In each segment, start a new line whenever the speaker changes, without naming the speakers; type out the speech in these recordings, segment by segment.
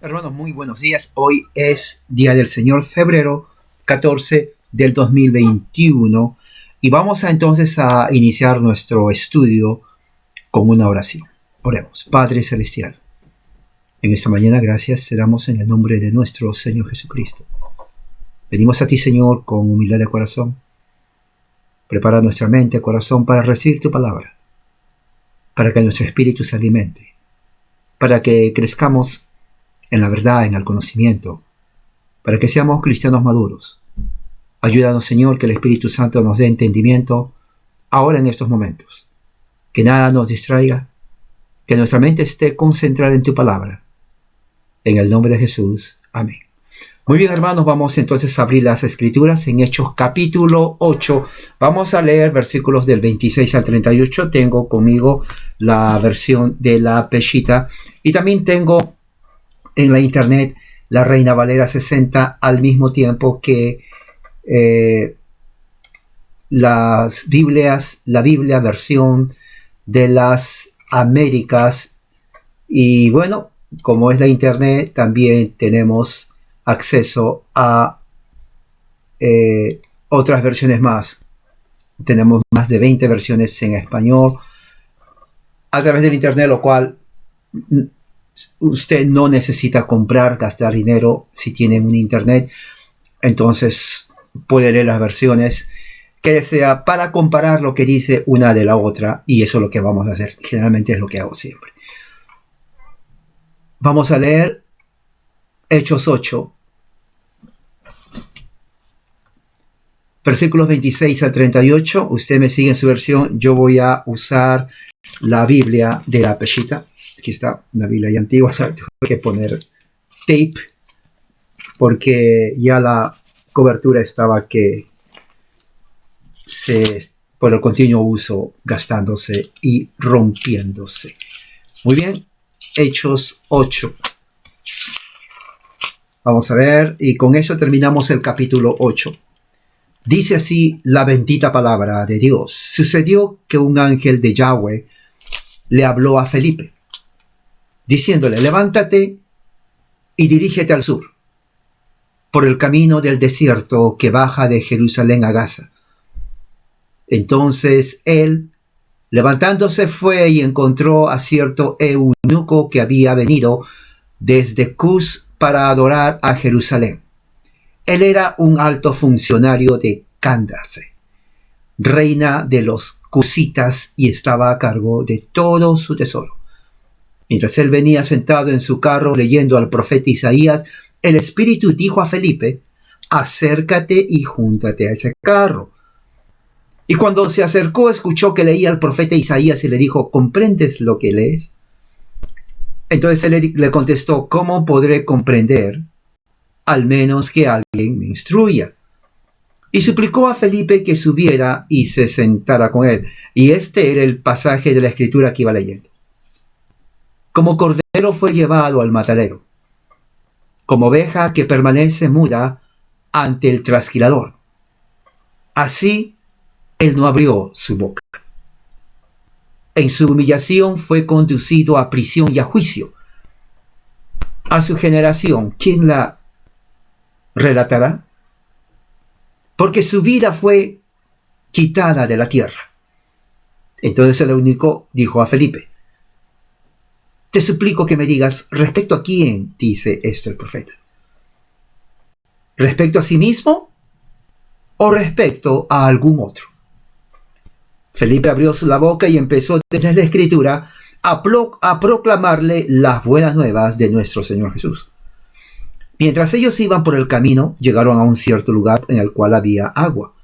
Hermanos, muy buenos días. Hoy es Día del Señor, febrero 14 del 2021, y vamos entonces a iniciar nuestro estudio con una oración. Oremos. Padre Celestial, en esta mañana gracias te damos en el nombre de nuestro Señor Jesucristo. Venimos a ti, Señor, con humildad de corazón. Prepara nuestra mente y corazón para recibir tu palabra, para que nuestro espíritu se alimente, para que crezcamos en la verdad, en el conocimiento, para que seamos cristianos maduros. Ayúdanos, Señor, que el Espíritu Santo nos dé entendimiento ahora en estos momentos. Que nada nos distraiga, que nuestra mente esté concentrada en tu palabra. En el nombre de Jesús. Amén. Muy bien, hermanos, vamos entonces a abrir las Escrituras en Hechos capítulo 8. Vamos a leer versículos del 26 al 38. Tengo conmigo la versión de la Peshitta y también tengo en la internet la Reina Valera 60, al mismo tiempo que la Biblia versión de las Américas. Y bueno, como es la internet, también tenemos acceso a otras versiones más. Tenemos más de 20 versiones en español a través del internet, lo cual usted no necesita gastar dinero si tiene un internet. Entonces puede leer las versiones que desea para comparar lo que dice una de la otra, y eso es lo que vamos a hacer. Generalmente es lo que hago siempre. Vamos a leer Hechos 8, versículos 26 al 38. Usted me sigue en su versión. Yo voy a usar la Biblia de la Peshitta. Aquí está una Biblia ya antigua. Tuve que poner tape porque ya la cobertura estaba por el continuo uso gastándose y rompiéndose. Muy bien, Hechos 8. Vamos a ver, y con eso terminamos el capítulo 8. Dice así la bendita palabra de Dios. Sucedió que un ángel de Yahweh le habló a Felipe, diciéndole: levántate y dirígete al sur, por el camino del desierto que baja de Jerusalén a Gaza. Entonces él, levantándose, fue y encontró a cierto eunuco que había venido desde Cus para adorar a Jerusalén. Él era un alto funcionario de Candace, reina de los cusitas, y estaba a cargo de todo su tesoro. Mientras él venía sentado en su carro leyendo al profeta Isaías, el Espíritu dijo a Felipe: acércate y júntate a ese carro. Y cuando se acercó, escuchó que leía al profeta Isaías y le dijo: ¿comprendes lo que lees? Entonces él le contestó: ¿cómo podré comprender, al menos que alguien me instruya? Y suplicó a Felipe que subiera y se sentara con él. Y este era el pasaje de la escritura que iba leyendo. Como cordero fue llevado al matadero, como oveja que permanece muda ante el trasquilador, así él no abrió su boca. En su humillación fue conducido a prisión y a juicio. A su generación, ¿quién la relatará? Porque su vida fue quitada de la tierra. Entonces el eunuco dijo a Felipe: te suplico que me digas, ¿respecto a quién dice esto el profeta? ¿Respecto a sí mismo o respecto a algún otro? Felipe abrió la boca y empezó desde la escritura a proclamarle las buenas nuevas de nuestro Señor Jesús. Mientras ellos iban por el camino, llegaron a un cierto lugar en el cual había agua.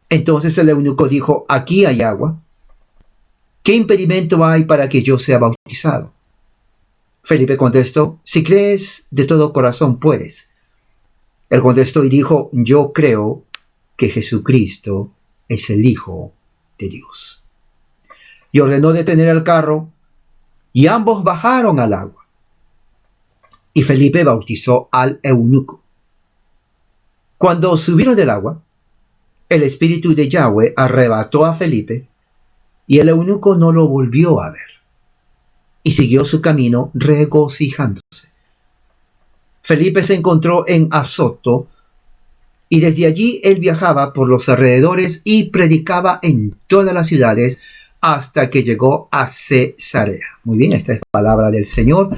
Entonces el eunuco dijo: aquí hay agua. ¿Qué impedimento hay para que yo sea bautizado? Felipe contestó: si crees de todo corazón puedes. Él contestó y dijo: yo creo que Jesucristo es el Hijo de Dios. Y ordenó detener el carro, y ambos bajaron al agua. Y Felipe bautizó al eunuco. Cuando subieron del agua, el Espíritu de Yahweh arrebató a Felipe, y el eunuco no lo volvió a ver. y siguió su camino regocijándose. Felipe se encontró en Azoto y desde allí él viajaba por los alrededores y predicaba en todas las ciudades hasta que llegó a Cesarea. Muy bien, esta es palabra del Señor.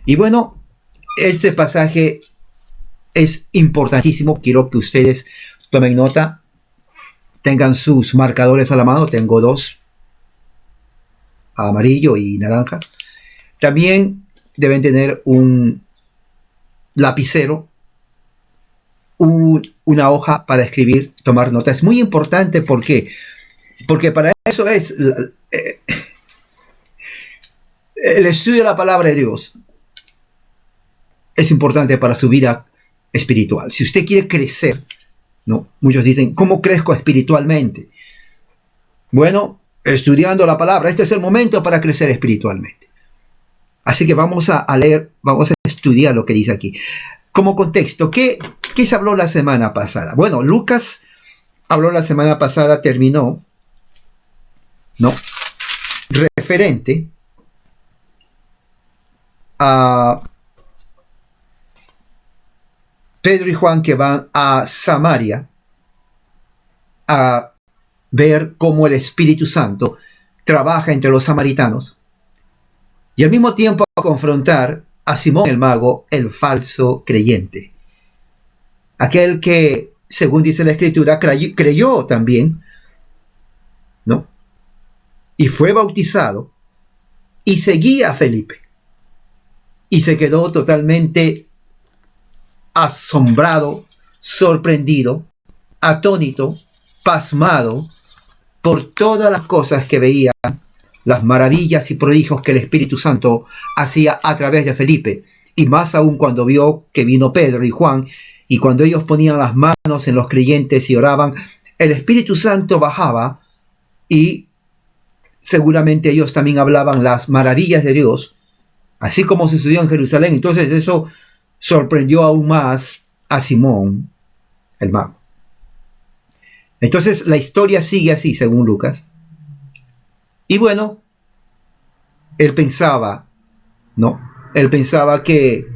Y bueno, este pasaje es importantísimo. Quiero que ustedes tomen nota, tengan sus marcadores a la mano. Tengo dos, amarillo y naranja. También deben tener un lapicero, una hoja para escribir, tomar notas. Es muy importante porque para eso es el estudio de la palabra de Dios. Es importante para su vida espiritual. Si usted quiere crecer, ¿no? Muchos dicen, ¿cómo crezco espiritualmente? Bueno, estudiando la palabra. Este es el momento para crecer espiritualmente. Así que vamos a leer, vamos a estudiar lo que dice aquí. Como contexto, ¿qué se habló la semana pasada? Bueno, Lucas habló la semana pasada, terminó, ¿no? Referente a Pedro y Juan que van a Samaria a ver cómo el Espíritu Santo trabaja entre los samaritanos y al mismo tiempo a confrontar a Simón el mago, el falso creyente. Aquel que, según dice la Escritura, creyó también, ¿no? Y fue bautizado y seguía a Felipe. Y se quedó totalmente asombrado, sorprendido, atónito, pasmado por todas las cosas que veía, las maravillas y prodigios que el Espíritu Santo hacía a través de Felipe, y más aún cuando vio que vino Pedro y Juan, y cuando ellos ponían las manos en los creyentes y oraban, el Espíritu Santo bajaba y seguramente ellos también hablaban las maravillas de Dios, así como sucedió en Jerusalén. Entonces eso sorprendió aún más a Simón el mago. Entonces la historia sigue así según Lucas. Y bueno, él pensaba, ¿no? Él pensaba que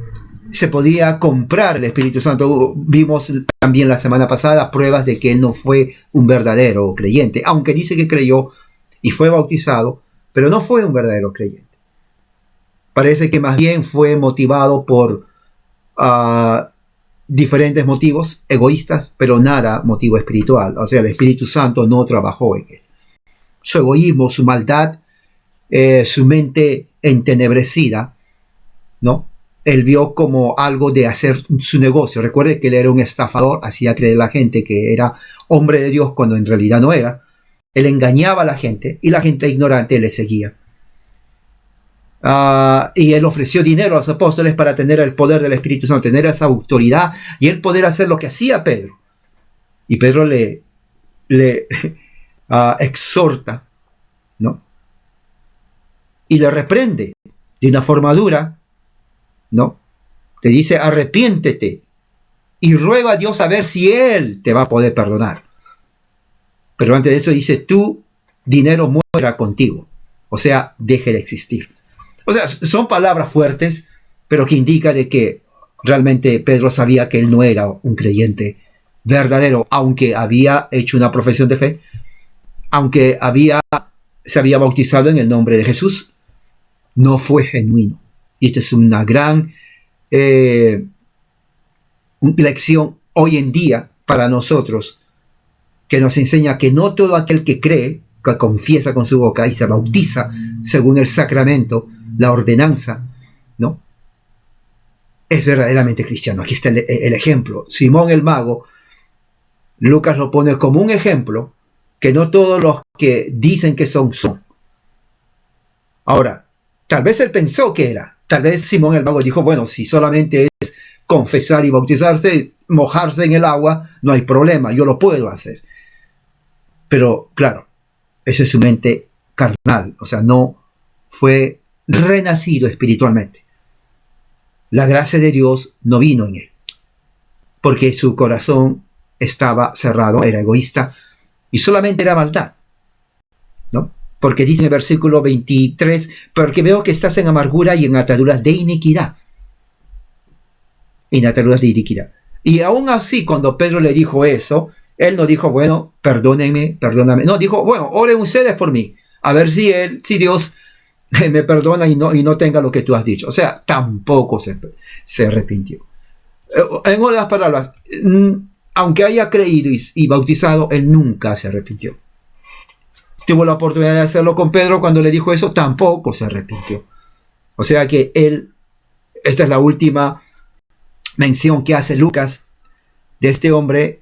se podía comprar el Espíritu Santo. Vimos también la semana pasada pruebas de que él no fue un verdadero creyente, aunque dice que creyó y fue bautizado, pero no fue un verdadero creyente. Parece que más bien fue motivado por diferentes motivos egoístas, pero nada motivo espiritual. O sea, el Espíritu Santo no trabajó en él. Su egoísmo, su maldad, su mente entenebrecida, ¿no? Él vio como algo de hacer su negocio. Recuerde que él era un estafador, hacía creer a la gente que era hombre de Dios cuando en realidad no era. Él engañaba a la gente y la gente ignorante le seguía. Y él ofreció dinero a los apóstoles para tener el poder del Espíritu Santo, tener esa autoridad y él poder hacer lo que hacía Pedro. Y Pedro le exhorta, ¿no? Y le reprende de una forma dura, ¿no? Te dice, arrepiéntete y ruega a Dios a ver si Él te va a poder perdonar. Pero antes de eso dice, tu dinero muera contigo. O sea, deje de existir. O sea, son palabras fuertes, pero que indica de que realmente Pedro sabía que él no era un creyente verdadero, aunque había hecho una profesión de fe, aunque se había bautizado en el nombre de Jesús, no fue genuino. Y esta es una gran lección hoy en día para nosotros, que nos enseña que no todo aquel que cree, que confiesa con su boca y se bautiza según el sacramento, la ordenanza, ¿no?, es verdaderamente cristiano. Aquí está el ejemplo. Simón el mago, Lucas lo pone como un ejemplo que no todos los que dicen que son. Ahora, tal vez él pensó que era. Tal vez Simón el mago dijo, bueno, si solamente es confesar y bautizarse, mojarse en el agua, no hay problema, yo lo puedo hacer. Pero, claro, esa es su mente carnal, o sea, no fue renacido espiritualmente. La gracia de Dios no vino en él, porque su corazón estaba cerrado, era egoísta, y solamente era maldad, ¿no? porque dice en el versículo 23, porque veo que estás en amargura y en ataduras de iniquidad. En ataduras de iniquidad. Y aún así, cuando Pedro le dijo eso, él no dijo, bueno, perdóneme. No, dijo, bueno, oren ustedes por mí, a ver si Dios me perdona y no tenga lo que tú has dicho. O sea, tampoco se arrepintió. En otras palabras, aunque haya creído y bautizado, él nunca se arrepintió. Tuvo la oportunidad de hacerlo con Pedro cuando le dijo eso, tampoco se arrepintió. O sea que esta es la última mención que hace Lucas de este hombre,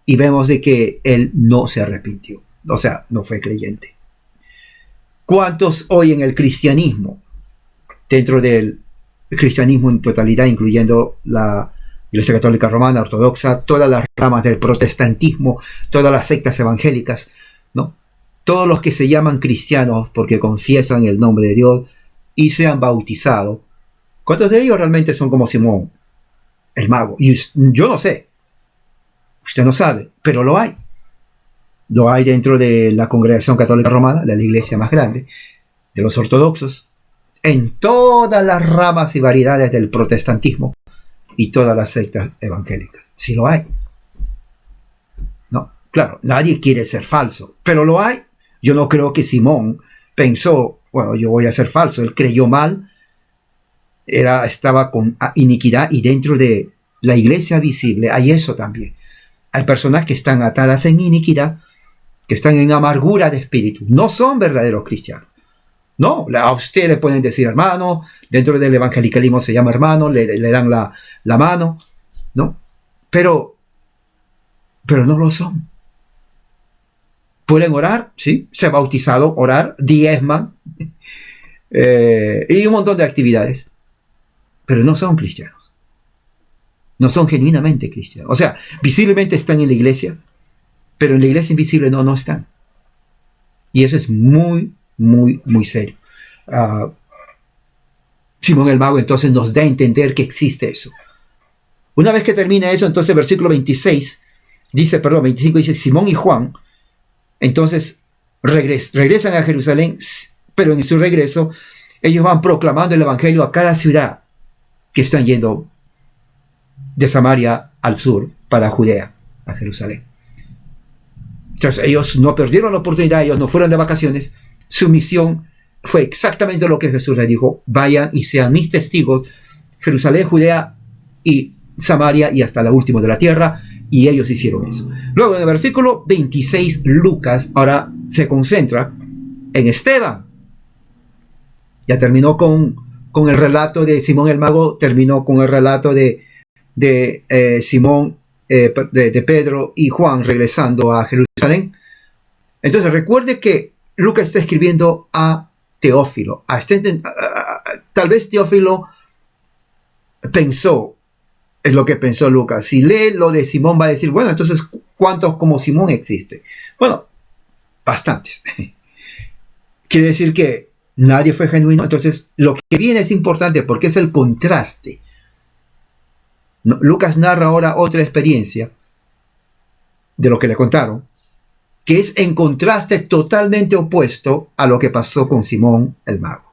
y vemos de que él no se arrepintió. O sea, no fue creyente. ¿Cuántos hoy en el cristianismo, dentro del cristianismo en totalidad, incluyendo la Iglesia Católica Romana, Ortodoxa, todas las ramas del protestantismo, todas las sectas evangélicas, ¿no? Todos los que se llaman cristianos porque confiesan el nombre de Dios y se han bautizado, ¿cuántos de ellos realmente son como Simón el mago? Y yo no sé, usted no sabe, pero lo hay. Lo hay dentro de la Congregación Católica Romana, de la iglesia más grande, de los ortodoxos, en todas las ramas y variedades del protestantismo y todas las sectas evangélicas. Sí lo hay. No, claro, nadie quiere ser falso, pero lo hay. Yo no creo que Simón pensó, bueno, yo voy a ser falso. Él creyó mal, estaba con iniquidad, y dentro de la iglesia visible hay eso también. Hay personas que están atadas en iniquidad, que están en amargura de espíritu. No son verdaderos cristianos. No, a usted le pueden decir hermano, dentro del evangelicalismo se llama hermano, le dan la mano, ¿no? Pero no lo son. Pueden orar, sí, ser bautizado, orar, diezman, y un montón de actividades, pero no son cristianos. No son genuinamente cristianos. O sea, visiblemente están en la iglesia, pero en la iglesia invisible no están. Y eso es muy, muy, muy serio. Simón el mago entonces nos da a entender que existe eso. Una vez que termina eso, entonces versículo 25 dice, Simón y Juan, entonces regresan a Jerusalén, pero en su regreso, ellos van proclamando el evangelio a cada ciudad que están yendo de Samaria al sur para Judea, a Jerusalén. Entonces ellos no perdieron la oportunidad, ellos no fueron de vacaciones. Su misión fue exactamente lo que Jesús les dijo: vayan y sean mis testigos, Jerusalén, Judea y Samaria y hasta lo último de la tierra. Y ellos hicieron eso. Luego en el versículo 26, Lucas ahora se concentra en Esteban. Ya terminó con el relato de Simón el mago, terminó con el relato de Simón, de Pedro y Juan regresando a Jerusalén. Entonces recuerde que Lucas está escribiendo a Teófilo. Tal vez Teófilo pensó, es lo que pensó Lucas, si lee lo de Simón va a decir, bueno, entonces ¿cuántos como Simón existe? Bueno, bastantes. Quiere decir que nadie fue genuino. Entonces lo que viene es importante porque es el contraste. Lucas narra ahora otra experiencia de lo que le contaron, que es en contraste totalmente opuesto a lo que pasó con Simón el mago.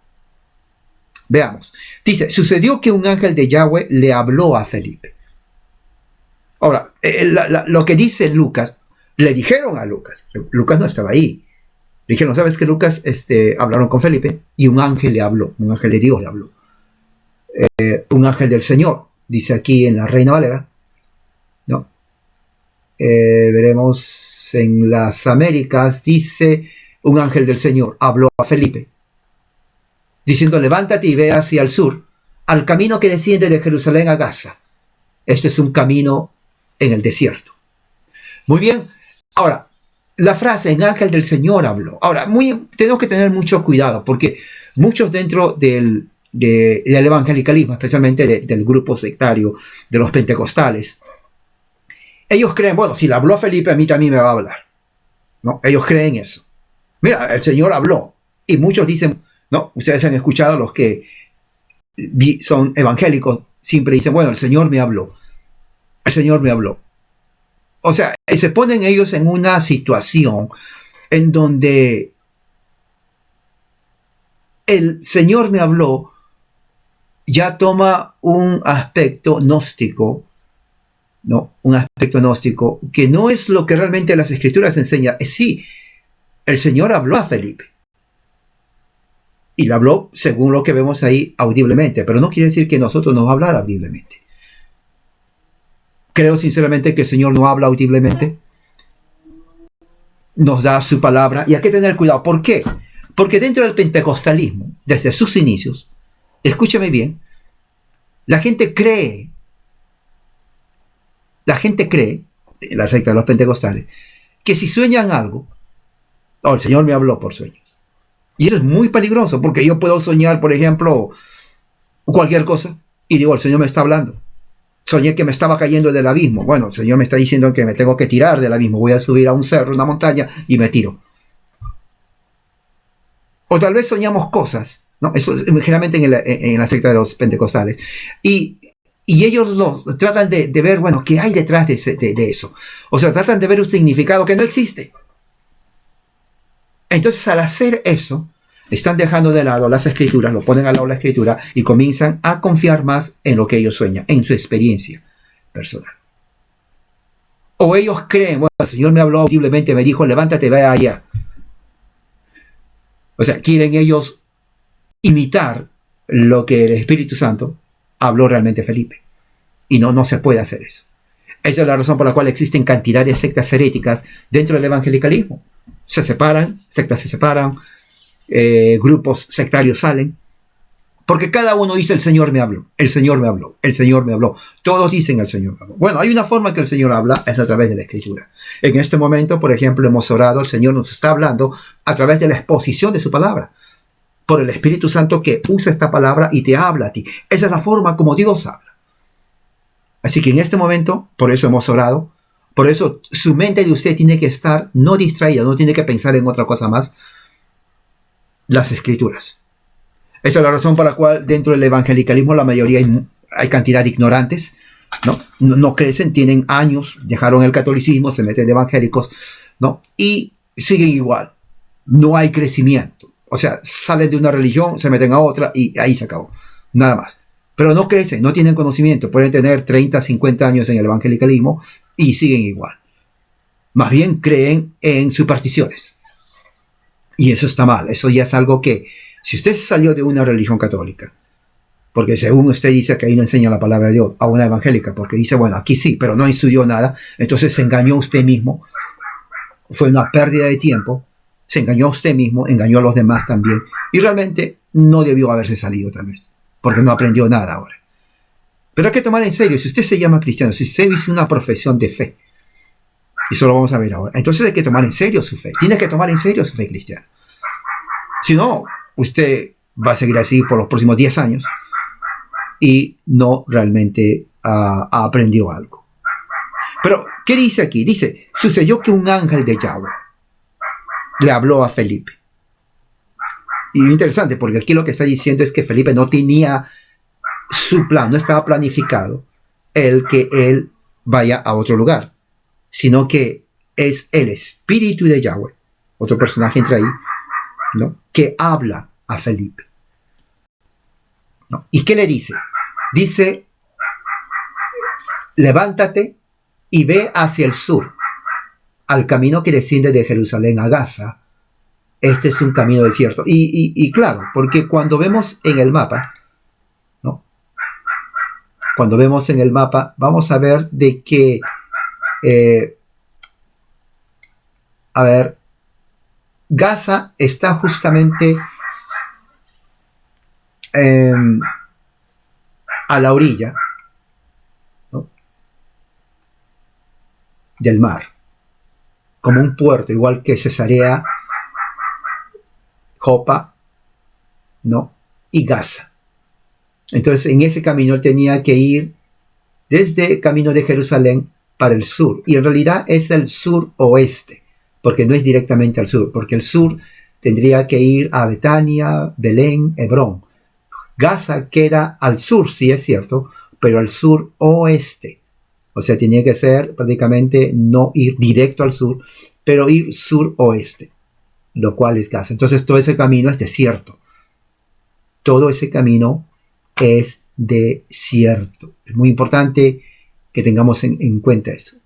Veamos. Dice, sucedió que un ángel de Yahweh le habló a Felipe. Ahora, lo que dice Lucas, le dijeron a Lucas. Lucas no estaba ahí. Le dijeron, ¿sabes qué, Lucas? Hablaron con Felipe y un ángel le habló. Un ángel de Dios le habló. Un ángel del Señor. Dice aquí en la Reina Valera. ¿No? Veremos en las Américas. Dice, un ángel del Señor habló a Felipe, diciendo, levántate y ve hacia el sur, al camino que desciende de Jerusalén a Gaza. Este es un camino en el desierto. Muy bien. Ahora, la frase, en ángel del Señor habló. Ahora, tenemos que tener mucho cuidado, porque muchos dentro del evangelicalismo, especialmente del grupo sectario de los pentecostales, ellos creen, bueno, si le habló a Felipe, a mí también me va a hablar. ¿No? Ellos creen eso. Mira, el Señor habló. Y muchos dicen, no, ustedes han escuchado, los que son evangélicos, siempre dicen, bueno, el Señor me habló. El Señor me habló. O sea, se ponen ellos en una situación en donde el Señor me habló ya toma un aspecto gnóstico, ¿no? Un aspecto gnóstico que no es lo que realmente las Escrituras enseñan. Sí, el Señor habló a Felipe. Y le habló, según lo que vemos ahí, audiblemente. Pero no quiere decir que nosotros nos va a hablar audiblemente. Creo sinceramente que el Señor no habla audiblemente. Nos da su palabra. Y hay que tener cuidado. ¿Por qué? Porque dentro del pentecostalismo, desde sus inicios, escúcheme bien, la gente cree, en la secta de los pentecostales, que si sueñan algo, el Señor me habló por sueños. Y eso es muy peligroso, porque yo puedo soñar, por ejemplo, cualquier cosa, y digo, el Señor me está hablando. Soñé que me estaba cayendo del abismo. Bueno, el Señor me está diciendo que me tengo que tirar del abismo. Voy a subir a un cerro, una montaña, y me tiro. O tal vez soñamos cosas, ¿no? Eso es generalmente en la secta de los pentecostales. Y ellos tratan de ver, bueno, ¿qué hay detrás de eso? O sea, tratan de ver un significado que no existe. Entonces, al hacer eso, están dejando de lado las escrituras, lo ponen al lado de la escritura y comienzan a confiar más en lo que ellos sueñan, en su experiencia personal. O ellos creen, bueno, el Señor me habló audiblemente, me dijo, levántate, ve allá. O sea, quieren ellos imitar lo que el Espíritu Santo habló realmente a Felipe. Y no se puede hacer eso. Esa es la razón por la cual existen cantidad de sectas heréticas dentro del evangelicalismo. Se separan, sectas se separan, grupos sectarios salen, porque cada uno dice el Señor me habló, el Señor me habló, el Señor me habló. Todos dicen el Señor me habló. Bueno, hay una forma que el Señor habla, es a través de la Escritura. En este momento, por ejemplo, hemos orado, el Señor nos está hablando a través de la exposición de su palabra, por el Espíritu Santo que usa esta palabra y te habla a ti. Esa es la forma como Dios habla. Así que en este momento, por eso hemos orado, por eso su mente de usted tiene que estar no distraída, no tiene que pensar en otra cosa más, las Escrituras. Esa es la razón por la cual dentro del evangelicalismo la mayoría hay cantidad de ignorantes, ¿no? No crecen, tienen años, dejaron el catolicismo, se meten de evangélicos, ¿no? Y siguen igual. No hay crecimiento. O sea, salen de una religión, se meten a otra y ahí se acabó. Nada más. Pero no crecen, no tienen conocimiento. Pueden tener 30, 50 años en el evangelicalismo y siguen igual. Más bien creen en supersticiones. Y eso está mal. Eso ya es algo que, si usted salió de una religión católica, porque según usted dice que ahí no enseña la palabra de Dios, a una evangélica, porque dice, bueno, aquí sí, pero no estudió nada, entonces se engañó usted mismo. Fue una pérdida de tiempo. Se engañó a usted mismo, engañó a los demás también. Y realmente no debió haberse salido tal vez, porque no aprendió nada ahora. Pero hay que tomar en serio, si usted se llama cristiano, si usted hizo una profesión de fe, y eso lo vamos a ver ahora, entonces hay que tomar en serio su fe. Tiene que tomar en serio su fe cristiana. Si no, usted va a seguir así por los próximos 10 años y no realmente aprendió algo. Pero, ¿qué dice aquí? Dice, sucedió que un ángel de Yahweh le habló a Felipe. Y interesante, porque aquí lo que está diciendo es que Felipe no tenía su plan, no estaba planificado que él vaya a otro lugar, sino que es el Espíritu de Yahweh, otro personaje entra ahí, ¿no?, que habla a Felipe, ¿no? ¿Y qué le dice? Dice, levántate y ve hacia el sur, al camino que desciende de Jerusalén a Gaza. Este es un camino desierto. Y claro, porque cuando vemos en el mapa, ¿no?, cuando vemos en el mapa, vamos a ver de que, Gaza está justamente a la orilla, ¿no?, del mar, como un puerto, igual que Cesarea, Jopa, ¿no?, y Gaza. Entonces, en ese camino él tenía que ir desde el camino de Jerusalén para el sur, y en realidad es el sur-oeste, porque no es directamente al sur, porque el sur tendría que ir a Betania, Belén, Hebrón. Gaza queda al sur, sí es cierto, pero al sur-oeste. O sea, tenía que ser prácticamente no ir directo al sur, pero ir sur-oeste, lo cual es Gaza. Entonces todo ese camino es desierto, todo ese camino es desierto. Es muy importante que tengamos en cuenta eso,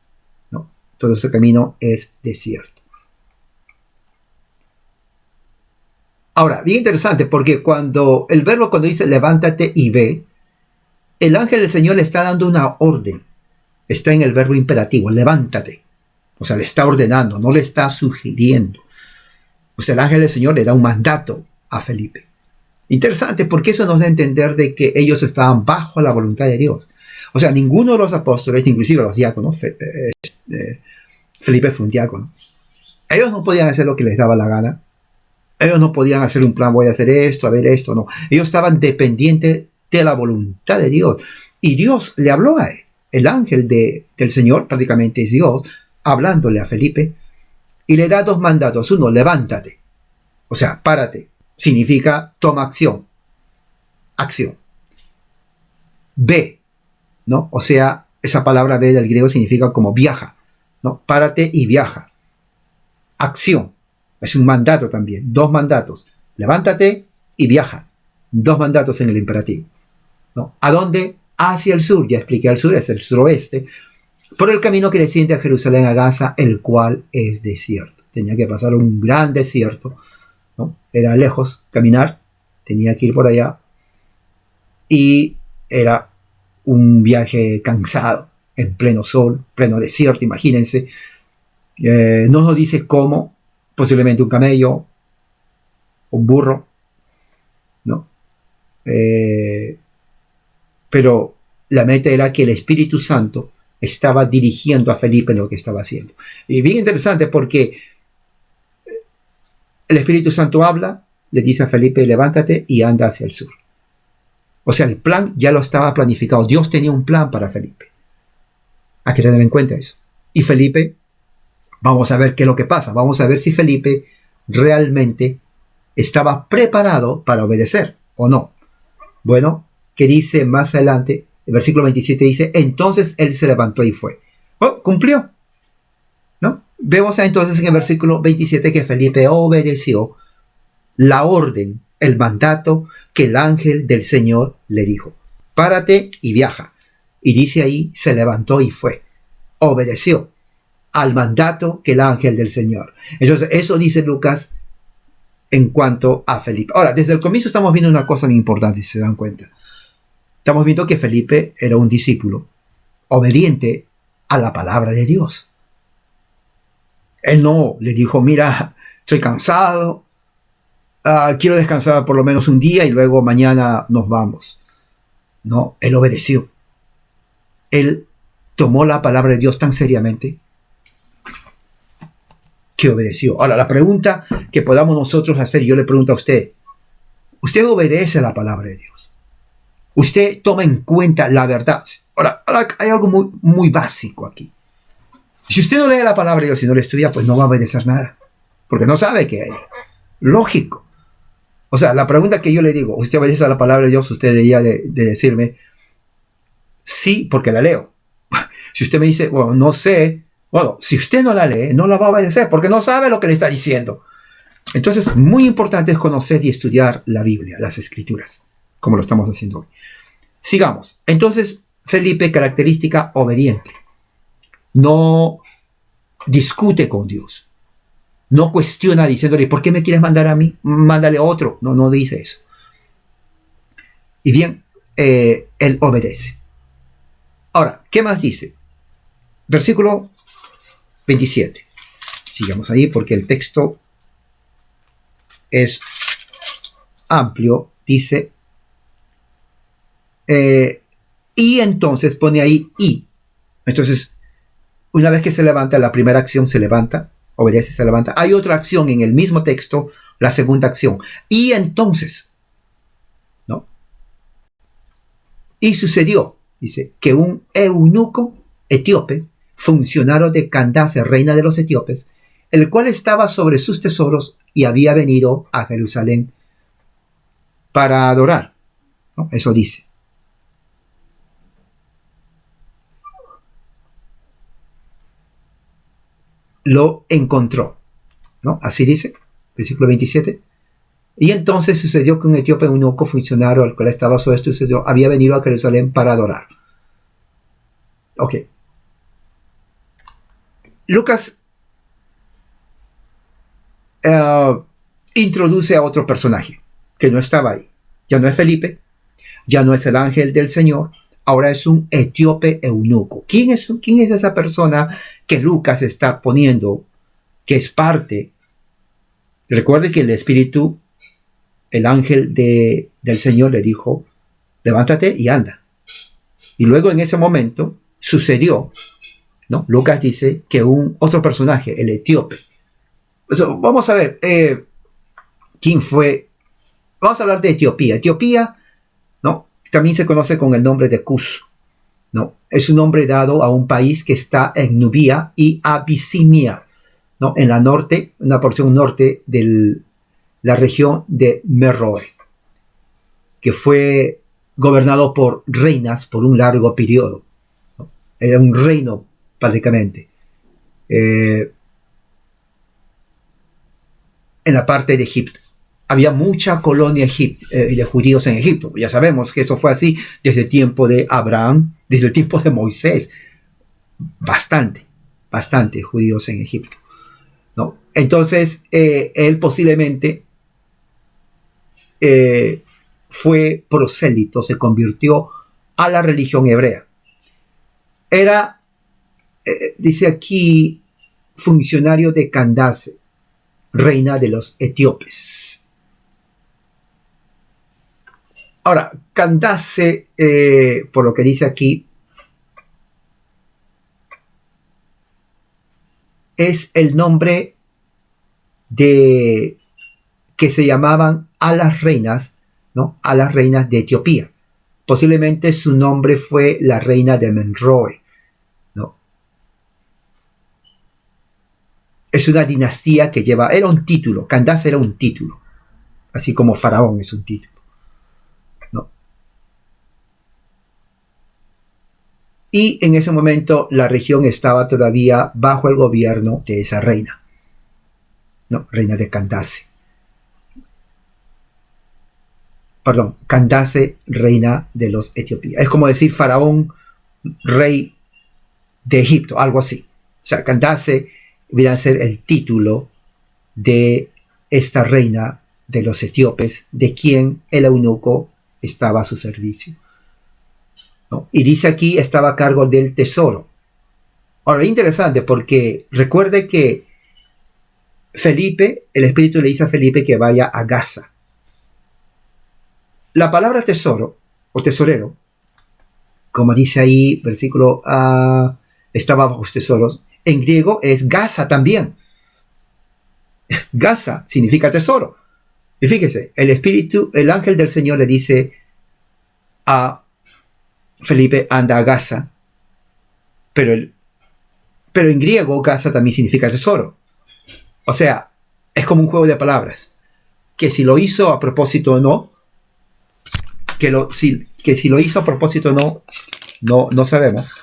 ¿no? Todo ese camino es desierto. Ahora, bien interesante, porque cuando el verbo cuando dice levántate y ve, el ángel del Señor le está dando una orden. Está en el verbo imperativo, levántate. O sea, le está ordenando, no le está sugiriendo. O sea, el ángel del Señor le da un mandato a Felipe. Interesante, porque eso nos da a entender de que ellos estaban bajo la voluntad de Dios. O sea, ninguno de los apóstoles, inclusive los diáconos, Felipe fue un diácono, ellos no podían hacer lo que les daba la gana. Ellos no podían hacer un plan, voy a hacer esto, a ver esto, no. Ellos estaban dependientes de la voluntad de Dios. Y Dios le habló a él. El ángel del Señor, prácticamente es Dios, hablándole a Felipe, y le da dos mandatos. Uno, levántate. O sea, párate. Significa toma acción. Acción. Ve, ¿no? O sea, esa palabra ve del griego significa como viaja, ¿no? Párate y viaja. Acción. Es un mandato también. Dos mandatos. Levántate y viaja. Dos mandatos en el imperativo, ¿no? ¿A dónde? Hacia el sur. Ya expliqué, al sur es el suroeste. Por el camino que desciende a Jerusalén, a Gaza, el cual es desierto. Tenía que pasar un gran desierto, ¿no? Era lejos caminar. Tenía que ir por allá. Y era un viaje cansado, en pleno sol, pleno desierto, imagínense. No nos dice cómo, posiblemente un camello, un burro, ¿no? Pero la meta era que el Espíritu Santo estaba dirigiendo a Felipe en lo que estaba haciendo. Y bien interesante porque el Espíritu Santo habla, le dice a Felipe, levántate y anda hacia el sur. O sea, el plan ya lo estaba planificado. Dios tenía un plan para Felipe. Hay que tener en cuenta eso. Y Felipe, vamos a ver qué es lo que pasa. Vamos a ver si Felipe realmente estaba preparado para obedecer o no. Bueno, que dice más adelante, el versículo 27 dice, entonces él se levantó y fue. Oh, cumplió, ¿no? Vemos entonces en el versículo 27 que Felipe obedeció la orden, el mandato que el ángel del Señor le dijo. Párate y viaja. Y dice ahí, se levantó y fue. Obedeció al mandato que el ángel del Señor. Entonces, eso dice Lucas en cuanto a Felipe. Ahora, desde el comienzo estamos viendo una cosa muy importante, si se dan cuenta. Estamos viendo que Felipe era un discípulo obediente a la palabra de Dios. Él no le dijo, mira, estoy cansado, quiero descansar por lo menos un día y luego mañana nos vamos. No, él obedeció. Él tomó la palabra de Dios tan seriamente que obedeció. Ahora, la pregunta que podamos nosotros hacer, yo le pregunto a usted, ¿usted obedece a la palabra de Dios? ¿Usted toma en cuenta la verdad? Ahora hay algo muy, muy básico aquí. Si usted no lee la palabra de Dios y no la estudia, pues no va a obedecer nada, porque no sabe qué hay. Lógico. O sea, la pregunta que yo le digo, ¿usted obedece a la palabra de Dios? Usted debería de decirme, sí, porque la leo. Si usted me dice, bueno, no sé, bueno, si usted no la lee, no la va a obedecer, porque no sabe lo que le está diciendo. Entonces, muy importante es conocer y estudiar la Biblia, las Escrituras, como lo estamos haciendo hoy. Sigamos. Entonces, Felipe, característica obediente. No discute con Dios. No cuestiona diciéndole, ¿por qué me quieres mandar a mí? Mándale a otro. No, no dice eso. Y bien, él obedece. Ahora, ¿qué más dice? Versículo 27. Sigamos ahí porque el texto es amplio. Dice, y entonces pone ahí y. Entonces, una vez que se levanta, la primera acción se levanta, obedece, se levanta. Hay otra acción en el mismo texto, la segunda acción. Y entonces, ¿no? Y sucedió, dice, que un eunuco etíope, funcionario de Candace, reina de los etíopes, el cual estaba sobre sus tesoros y había venido a Jerusalén para adorar, ¿no? Eso dice. Lo encontró, ¿no? Así dice, versículo 27. Y entonces sucedió que un etíope eunuco, funcionario al cual estaba sobre esto, había venido a Jerusalén para adorar. Ok. Lucas introduce a otro personaje que no estaba ahí. Ya no es Felipe, ya no es el ángel del Señor, ahora es un etíope eunuco. ¿Quién es esa persona que Lucas está poniendo, que es parte? Recuerde que el espíritu, el ángel del Señor le dijo, levántate y anda. Y luego en ese momento sucedió, ¿no? Lucas dice que otro personaje, el etíope. Vamos a ver, ¿quién fue? Vamos a hablar de Etiopía. Etiopía, ¿no? También se conoce con el nombre de Cus, ¿no? Es un nombre dado a un país que está en Nubia y Abisinia, ¿no? En la norte, una porción norte de la región de Meroe, que fue gobernado por reinas por un largo periodo, ¿no? Era un reino, básicamente. En la parte de Egipto. Había mucha colonia de judíos en Egipto. Ya sabemos que eso fue así desde el tiempo de Abraham, desde el tiempo de Moisés. Bastante judíos en Egipto, ¿no? Entonces, él posiblemente fue prosélito, se convirtió a la religión hebrea. Era, dice aquí, funcionario de Candace, reina de los etíopes. Ahora, Candace, por lo que dice aquí, es el nombre de que se llamaban a las reinas, ¿no? A las reinas de Etiopía. Posiblemente su nombre fue la reina de Meroe, ¿no? Es una dinastía que era un título. Candace era un título, así como Faraón es un título, ¿no? Y en ese momento la región estaba todavía bajo el gobierno de esa reina, ¿no? Reina de Candace. Perdón, Candace, reina de los Etiopías. Es como decir Faraón, rey de Egipto, algo así. O sea, Candace viene a ser el título de esta reina de los etíopes, de quien el eunuco estaba a su servicio, ¿no? Y dice aquí, estaba a cargo del tesoro. Ahora, es interesante porque recuerde que Felipe, el Espíritu le dice a Felipe que vaya a Gaza. La palabra tesoro o tesorero, como dice ahí, versículo, estaba bajo los tesoros, en griego es Gaza también. Gaza significa tesoro. Y fíjese, el Espíritu, el ángel del Señor le dice a Felipe, anda a Gaza, pero en griego Gaza también significa tesoro. O sea, es como un juego de palabras, que si lo hizo a propósito o no, que si lo hizo a propósito o no sabemos.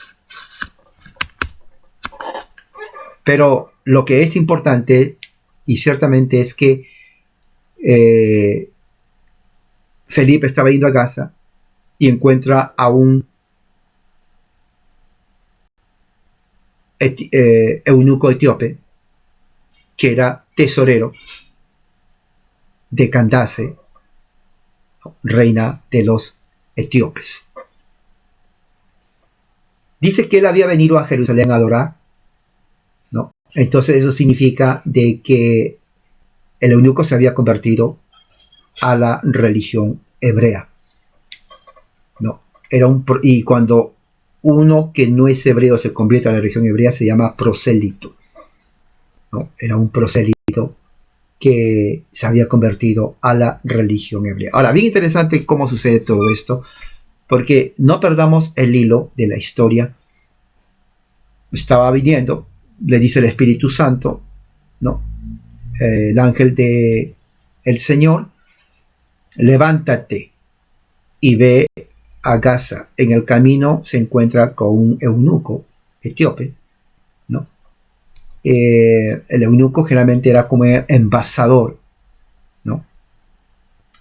Pero lo que es importante, y ciertamente, es que Felipe estaba yendo a Gaza y encuentra a un eunuco etíope que era tesorero de Candace, reina de los etíopes. Dice que él había venido a Jerusalén a adorar, ¿no? Entonces eso significa de que el eunuco se había convertido a la religión hebrea, ¿no? Y cuando uno que no es hebreo se convierte a la religión hebrea se llama prosélito, ¿no? Era un prosélito que se había convertido a la religión hebrea. Ahora, bien interesante cómo sucede todo esto, porque no perdamos el hilo de la historia. Estaba viniendo, le dice el Espíritu Santo, ¿no? El ángel del Señor, levántate y ve a Gaza. En el camino se encuentra con un eunuco etíope, ¿no? El eunuco generalmente era como embajador, ¿no?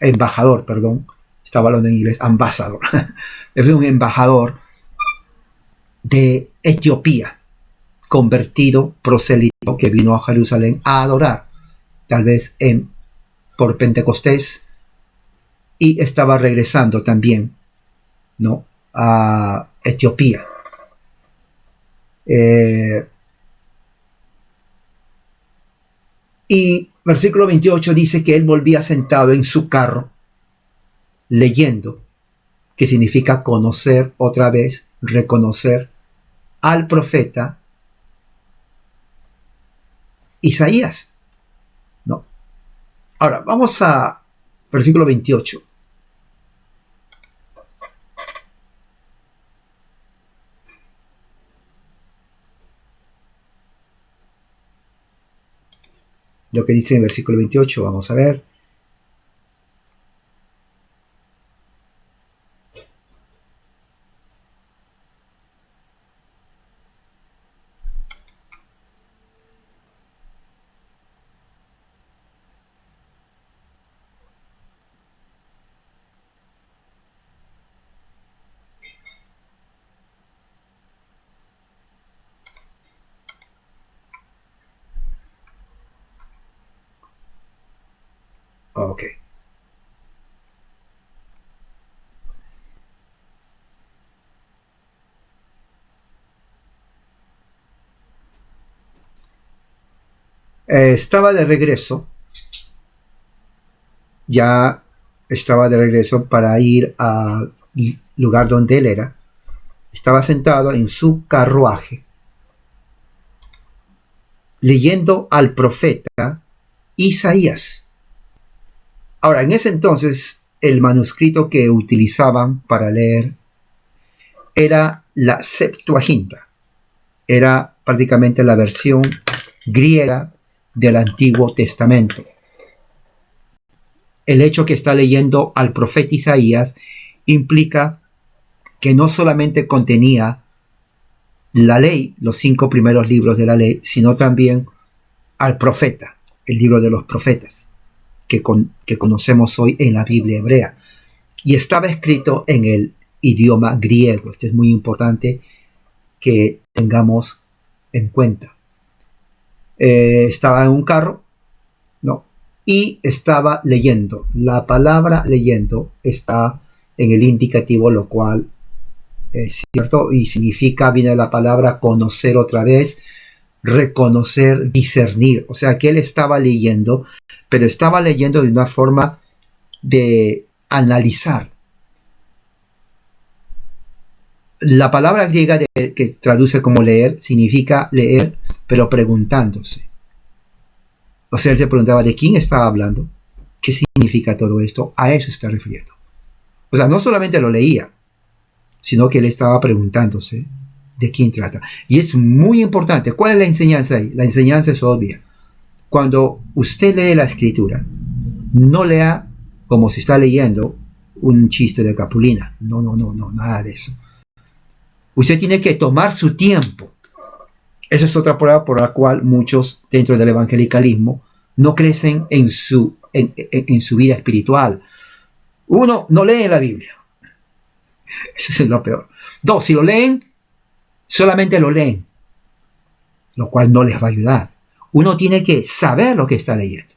embajador, perdón, estaba hablando en inglés, ambassador, es un embajador de Etiopía, convertido, prosélito, que vino a Jerusalén a adorar, tal vez por Pentecostés, y estaba regresando también, ¿no?, a Etiopía. Y versículo 28 dice que él volvía sentado en su carro, leyendo, que significa conocer otra vez, reconocer al profeta Isaías, ¿no? Ahora, vamos a versículo 28. Lo que dice en versículo 28, vamos a ver. Ok. Estaba de regreso, ya estaba de regreso para ir al lugar donde él era. Estaba sentado en su carruaje, leyendo al profeta Isaías. Ahora, en ese entonces, el manuscrito que utilizaban para leer era la Septuaginta. Era prácticamente la versión griega del Antiguo Testamento. El hecho que está leyendo al profeta Isaías implica que no solamente contenía la ley, los 5 primeros libros de la ley, sino también al profeta, el libro de los profetas, que conocemos hoy en la Biblia hebrea. Y estaba escrito en el idioma griego. Esto es muy importante que tengamos en cuenta. Estaba en un carro, ¿no?, y estaba leyendo. La palabra leyendo está en el indicativo, lo cual es cierto, y significa, viene de la palabra conocer otra vez, reconocer, discernir. O sea que él estaba leyendo, pero estaba leyendo de una forma de analizar. La palabra griega que traduce como leer significa leer, pero preguntándose. O sea, él se preguntaba de quién estaba hablando, qué significa todo esto, a eso está refiriendo. O sea, no solamente lo leía, sino que él estaba preguntándose de quién trata. Y es muy importante. ¿Cuál es la enseñanza ahí? La enseñanza es obvia. Cuando usted lee la escritura, no lea como si está leyendo un chiste de Capulina. No, nada de eso. Usted tiene que tomar su tiempo. Esa es otra prueba por la cual muchos dentro del evangelicalismo no crecen en su vida espiritual. Uno, no lee la Biblia. Eso es lo peor. 2, si lo leen, solamente lo leen, lo cual no les va a ayudar. Uno tiene que saber lo que está leyendo.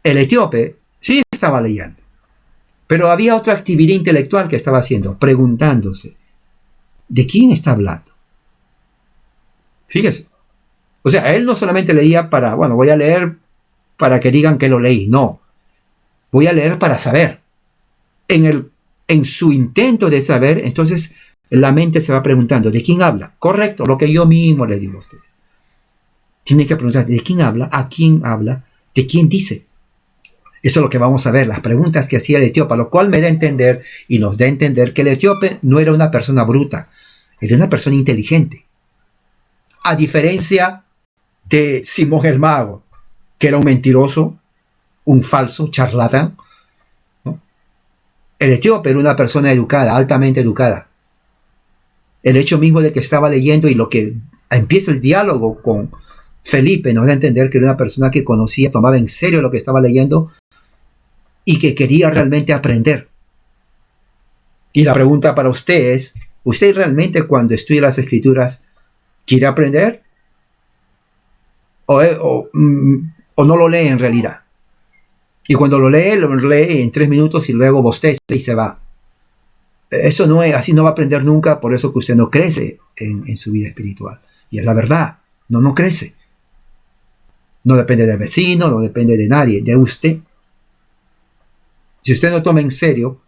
El etíope sí estaba leyendo, pero había otra actividad intelectual que estaba haciendo, preguntándose, ¿de quién está hablando? Fíjese. O sea, él no solamente leía para, bueno, voy a leer para que digan que lo leí. No. Voy a leer para saber. En su intento de saber, entonces la mente se va preguntando, ¿de quién habla? Correcto, lo que yo mismo les digo a ustedes. Tiene que preguntar, ¿de quién habla? ¿A quién habla? ¿De quién dice? Eso es lo que vamos a ver, las preguntas que hacía el etíope, lo cual me da a entender y nos da a entender que el etíope no era una persona bruta, era una persona inteligente. A diferencia de Simón el Mago, que era un mentiroso, un falso, charlatán, ¿no? El etíope era una persona educada, altamente educada. El hecho mismo de que estaba leyendo y lo que empieza el diálogo con Felipe nos da a entender que era una persona que conocía, tomaba en serio lo que estaba leyendo y que quería realmente aprender. Y la pregunta para usted es, ¿usted realmente cuando estudia las Escrituras quiere aprender? ¿O no lo lee en realidad? Y cuando lo lee en 3 minutos y luego bosteza y se va. Eso no es, así no va a aprender nunca, por eso que usted no crece en su vida espiritual. Y es la verdad, no crece. No depende del vecino, no depende de nadie, de usted. Si usted no toma en serio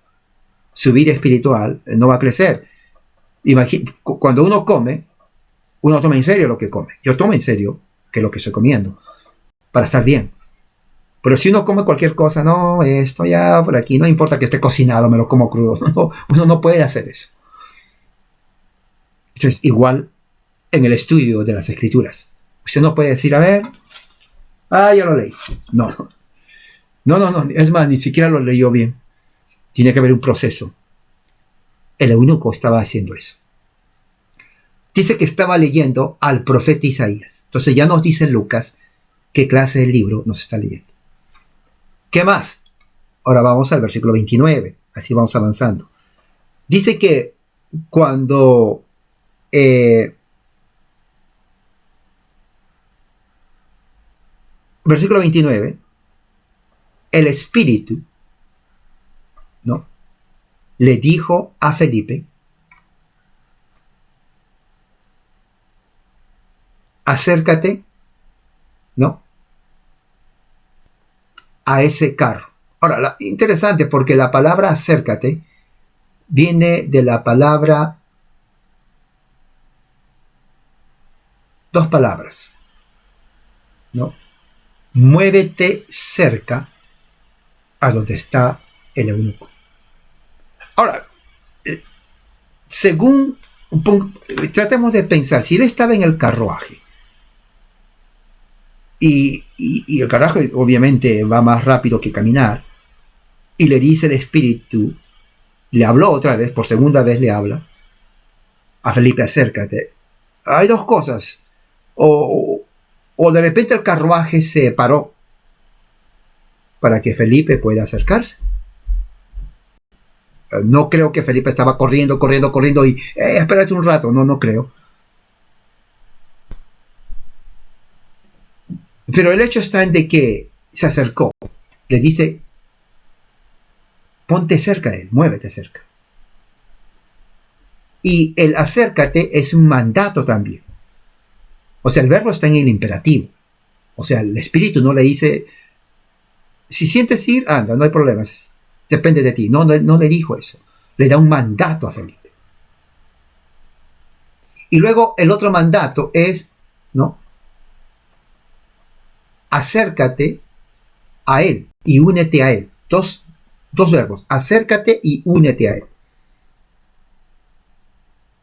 su vida espiritual, no va a crecer. Cuando uno come, uno toma en serio lo que come. Yo tomo en serio que lo que estoy comiendo, para estar bien. Pero si uno come cualquier cosa, no, esto ya por aquí, no importa que esté cocinado, me lo como crudo. No, uno no puede hacer eso. Entonces, igual en el estudio de las Escrituras. Usted no puede decir, a ver, ya lo leí. No. Es más, ni siquiera lo leyó bien. Tiene que haber un proceso. El eunuco estaba haciendo eso. Dice que estaba leyendo al profeta Isaías. Entonces ya nos dice Lucas qué clase de libro nos está leyendo. ¿Qué más? Ahora vamos al versículo 29. Así vamos avanzando. Dice que cuando versículo 29, el Espíritu, ¿no?, le dijo a Felipe, acércate, ¿no?, a ese carro. Ahora, interesante porque la palabra acércate viene de la palabra, dos palabras, ¿no? Muévete cerca a donde está el eunuco. Ahora, tratemos de pensar, si él estaba en el carruaje, y el carruaje obviamente va más rápido que caminar, y le dice el Espíritu, le habló otra vez, por segunda vez le habla a Felipe, acércate. Hay dos cosas, o de repente el carruaje se paró para que Felipe pueda acercarse. No creo que Felipe estaba corriendo y espérate un rato, no creo. Pero el hecho está en de que se acercó, le dice, ponte cerca de él, muévete cerca. Y el acércate es un mandato también. O sea, el verbo está en el imperativo. O sea, el Espíritu no le dice, si sientes ir, anda, no hay problema, depende de ti. No le dijo eso. Le da un mandato a Felipe. Y luego el otro mandato es, ¿no?, acércate a él y únete a él. Dos verbos, acércate y únete a él.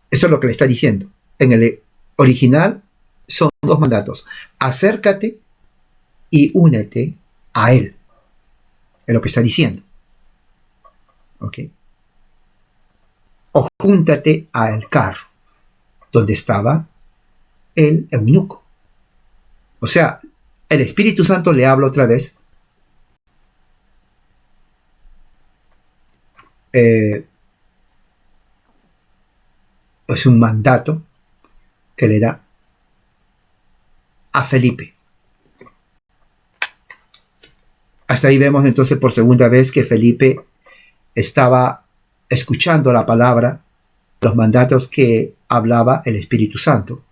Eso es lo que le está diciendo. En el original son dos mandatos. Acércate y únete a él. Es lo que está diciendo. ¿Ok? O júntate al carro donde estaba el eunuco. O sea, el Espíritu Santo le habla otra vez. Es un mandato que le da a Felipe. Hasta ahí vemos entonces por segunda vez que Felipe estaba escuchando la palabra, los mandatos que hablaba el Espíritu Santo.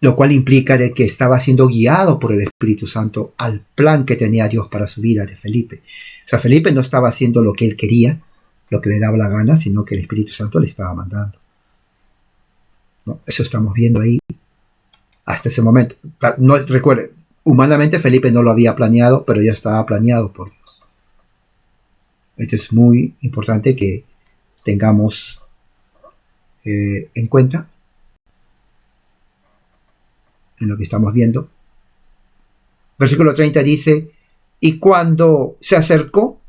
Lo cual implica de que estaba siendo guiado por el Espíritu Santo al plan que tenía Dios para su vida de Felipe. O sea, Felipe no estaba haciendo lo que él quería, lo que le daba la gana, sino que el Espíritu Santo le estaba mandando. ¿No? Eso estamos viendo ahí hasta ese momento. No, recuerden, humanamente Felipe no lo había planeado, pero ya estaba planeado por Dios. Esto es muy importante que tengamos en cuenta en lo que estamos viendo. Versículo 30 dice, y cuando se acercó,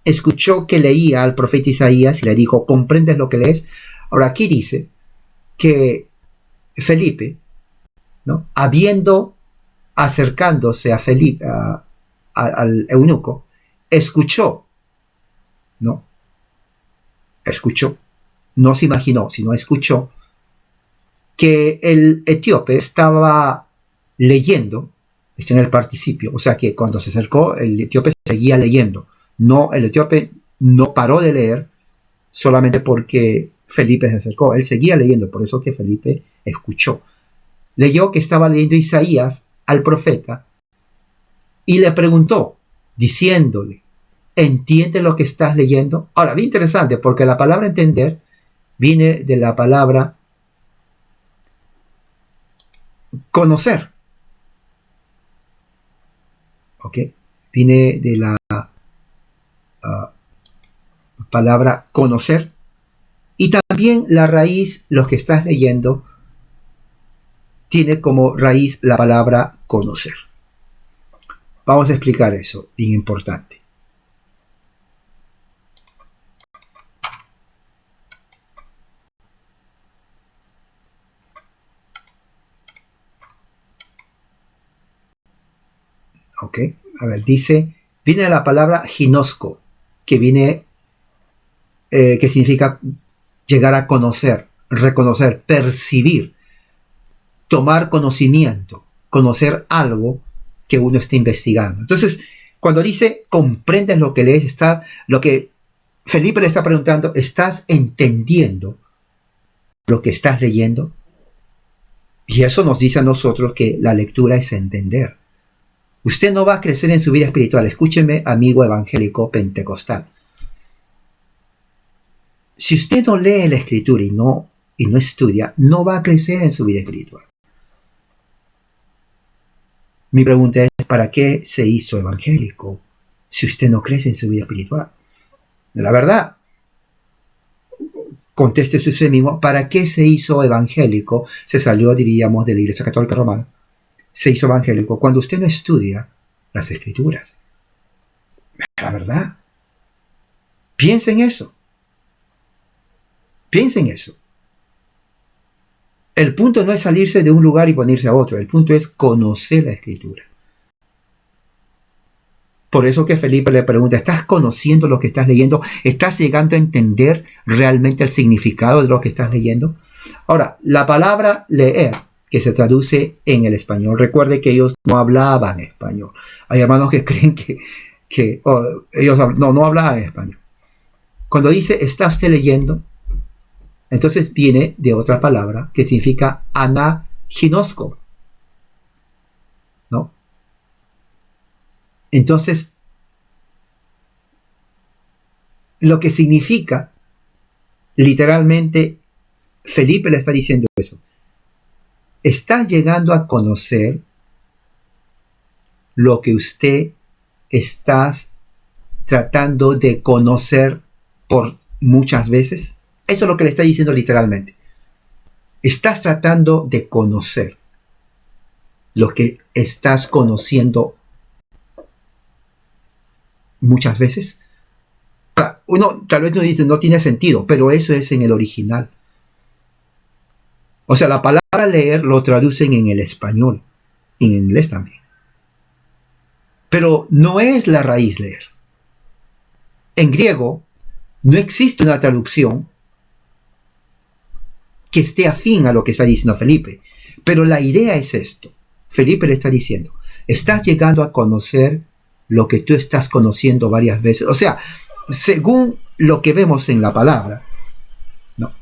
escuchó que leía al profeta Isaías y le dijo, ¿comprendes lo que lees? Ahora aquí dice que Felipe, ¿no?, acercándose a Felipe, al eunuco, escuchó, ¿no? Escuchó, no se imaginó, sino escuchó que el etíope estaba leyendo, está en el participio, o sea que cuando se acercó, el etíope seguía leyendo. No, el etíope no paró de leer solamente porque Felipe se acercó, él seguía leyendo, por eso que Felipe escuchó. Leyó que estaba leyendo Isaías al profeta y le preguntó, diciéndole, ¿entiendes lo que estás leyendo? Ahora, bien interesante, porque la palabra entender viene de la palabra conocer. ¿Ok? Viene de la palabra conocer. Y también la raíz, lo que estás leyendo, tiene como raíz la palabra conocer. Vamos a explicar eso, bien importante. Ok, a ver, dice, viene de la palabra ginosco, que viene, que significa llegar a conocer, reconocer, percibir, tomar conocimiento, conocer algo que uno está investigando. Entonces, cuando dice comprendes lo que lees, está lo que Felipe le está preguntando, ¿estás entendiendo lo que estás leyendo? Y eso nos dice a nosotros que la lectura es entender. Usted no va a crecer en su vida espiritual. Escúcheme, amigo evangélico pentecostal. Si usted no lee la escritura y no estudia, no va a crecer en su vida espiritual. Mi pregunta es, ¿para qué se hizo evangélico si usted no crece en su vida espiritual? La verdad, conteste usted mismo, ¿para qué se hizo evangélico? Se salió, diríamos, de la Iglesia Católica Romana. Se hizo evangélico cuando usted no estudia las escrituras. La verdad. Piensa en eso. Piensa en eso. El punto no es salirse de un lugar y ponerse a otro. El punto es conocer la escritura. Por eso que Felipe le pregunta, ¿estás conociendo lo que estás leyendo? ¿Estás llegando a entender realmente el significado de lo que estás leyendo? Ahora, la palabra leer, que se traduce en el español, recuerde que ellos no hablaban español. Hay hermanos que creen que ellos no hablaban español. Cuando dice, ¿está usted leyendo? Entonces viene de otra palabra que significa anaginosco, ¿no? Entonces, lo que significa, literalmente, Felipe le está diciendo eso. Estás llegando a conocer lo que usted estás tratando de conocer por muchas veces. Eso es lo que le está diciendo literalmente. Estás tratando de conocer lo que estás conociendo muchas veces. Uno tal vez no dice, no tiene sentido, pero eso es en el original. O sea, la palabra leer lo traducen en el español, en inglés también. Pero no es la raíz leer. En griego no existe una traducción que esté afín a lo que está diciendo Felipe. Pero la idea es esto. Felipe le está diciendo, estás llegando a conocer lo que tú estás conociendo varias veces. O sea, según lo que vemos en la palabra, ¿no?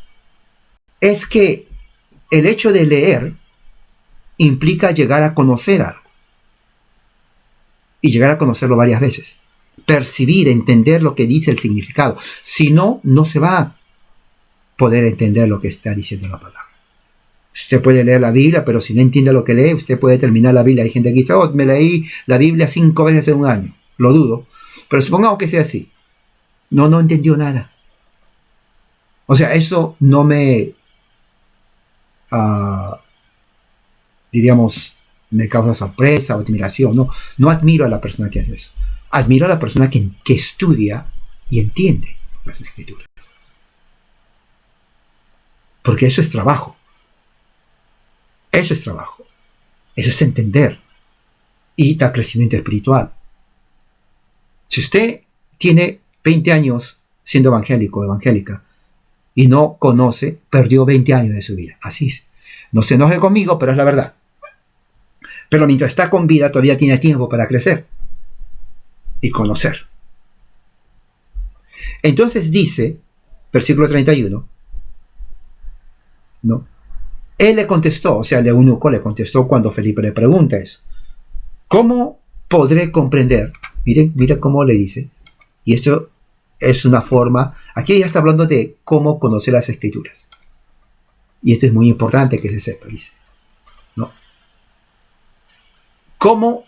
Es que el hecho de leer implica llegar a conocer algo. Y llegar a conocerlo varias veces. Percibir, entender lo que dice el significado. Si no, no se va a poder entender lo que está diciendo la palabra. Usted puede leer la Biblia, pero si no entiende lo que lee, usted puede terminar la Biblia. Hay gente que dice, me leí la Biblia 5 veces en un año. Lo dudo. Pero supongamos que sea así. No entendió nada. O sea, eso no me, diríamos, me causa sorpresa o admiración. No admiro a la persona que hace eso. Admiro a la persona que estudia y entiende las escrituras. Porque eso es trabajo. Eso es trabajo. Eso es entender. Y da crecimiento espiritual. Si usted tiene 20 años siendo evangélico o evangélica y no conoce, perdió 20 años de su vida. Así es. No se enoje conmigo, pero es la verdad. Pero mientras está con vida, todavía tiene tiempo para crecer y conocer. Entonces dice, versículo 31, ¿no? Él le contestó, o sea, el eunuco le contestó cuando Felipe le pregunta eso. ¿Cómo podré comprender? Miren cómo le dice. Y esto es una forma, aquí ya está hablando de cómo conocer las Escrituras. Y esto es muy importante que se sepa, dice, ¿no? ¿Cómo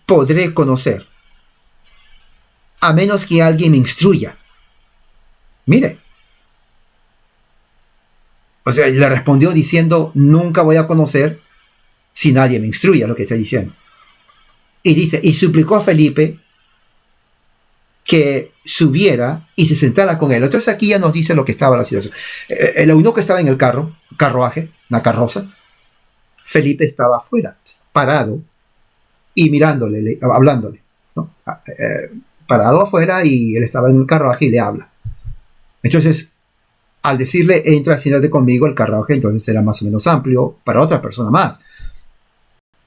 podré conocer? A menos que alguien me instruya. Mire. O sea, le respondió diciendo, nunca voy a conocer si nadie me instruya, lo que está diciendo. Y dice, y suplicó a Felipe que subiera y se sentara con él. Entonces aquí ya nos dice lo que estaba la situación. El eunuco estaba en el carruaje, una carroza. Felipe estaba afuera, parado y mirándole, hablándole, ¿no? Parado afuera y él estaba en el carruaje y le habla. Entonces, al decirle, entra, siéntate conmigo, el carruaje entonces era más o menos amplio para otra persona más.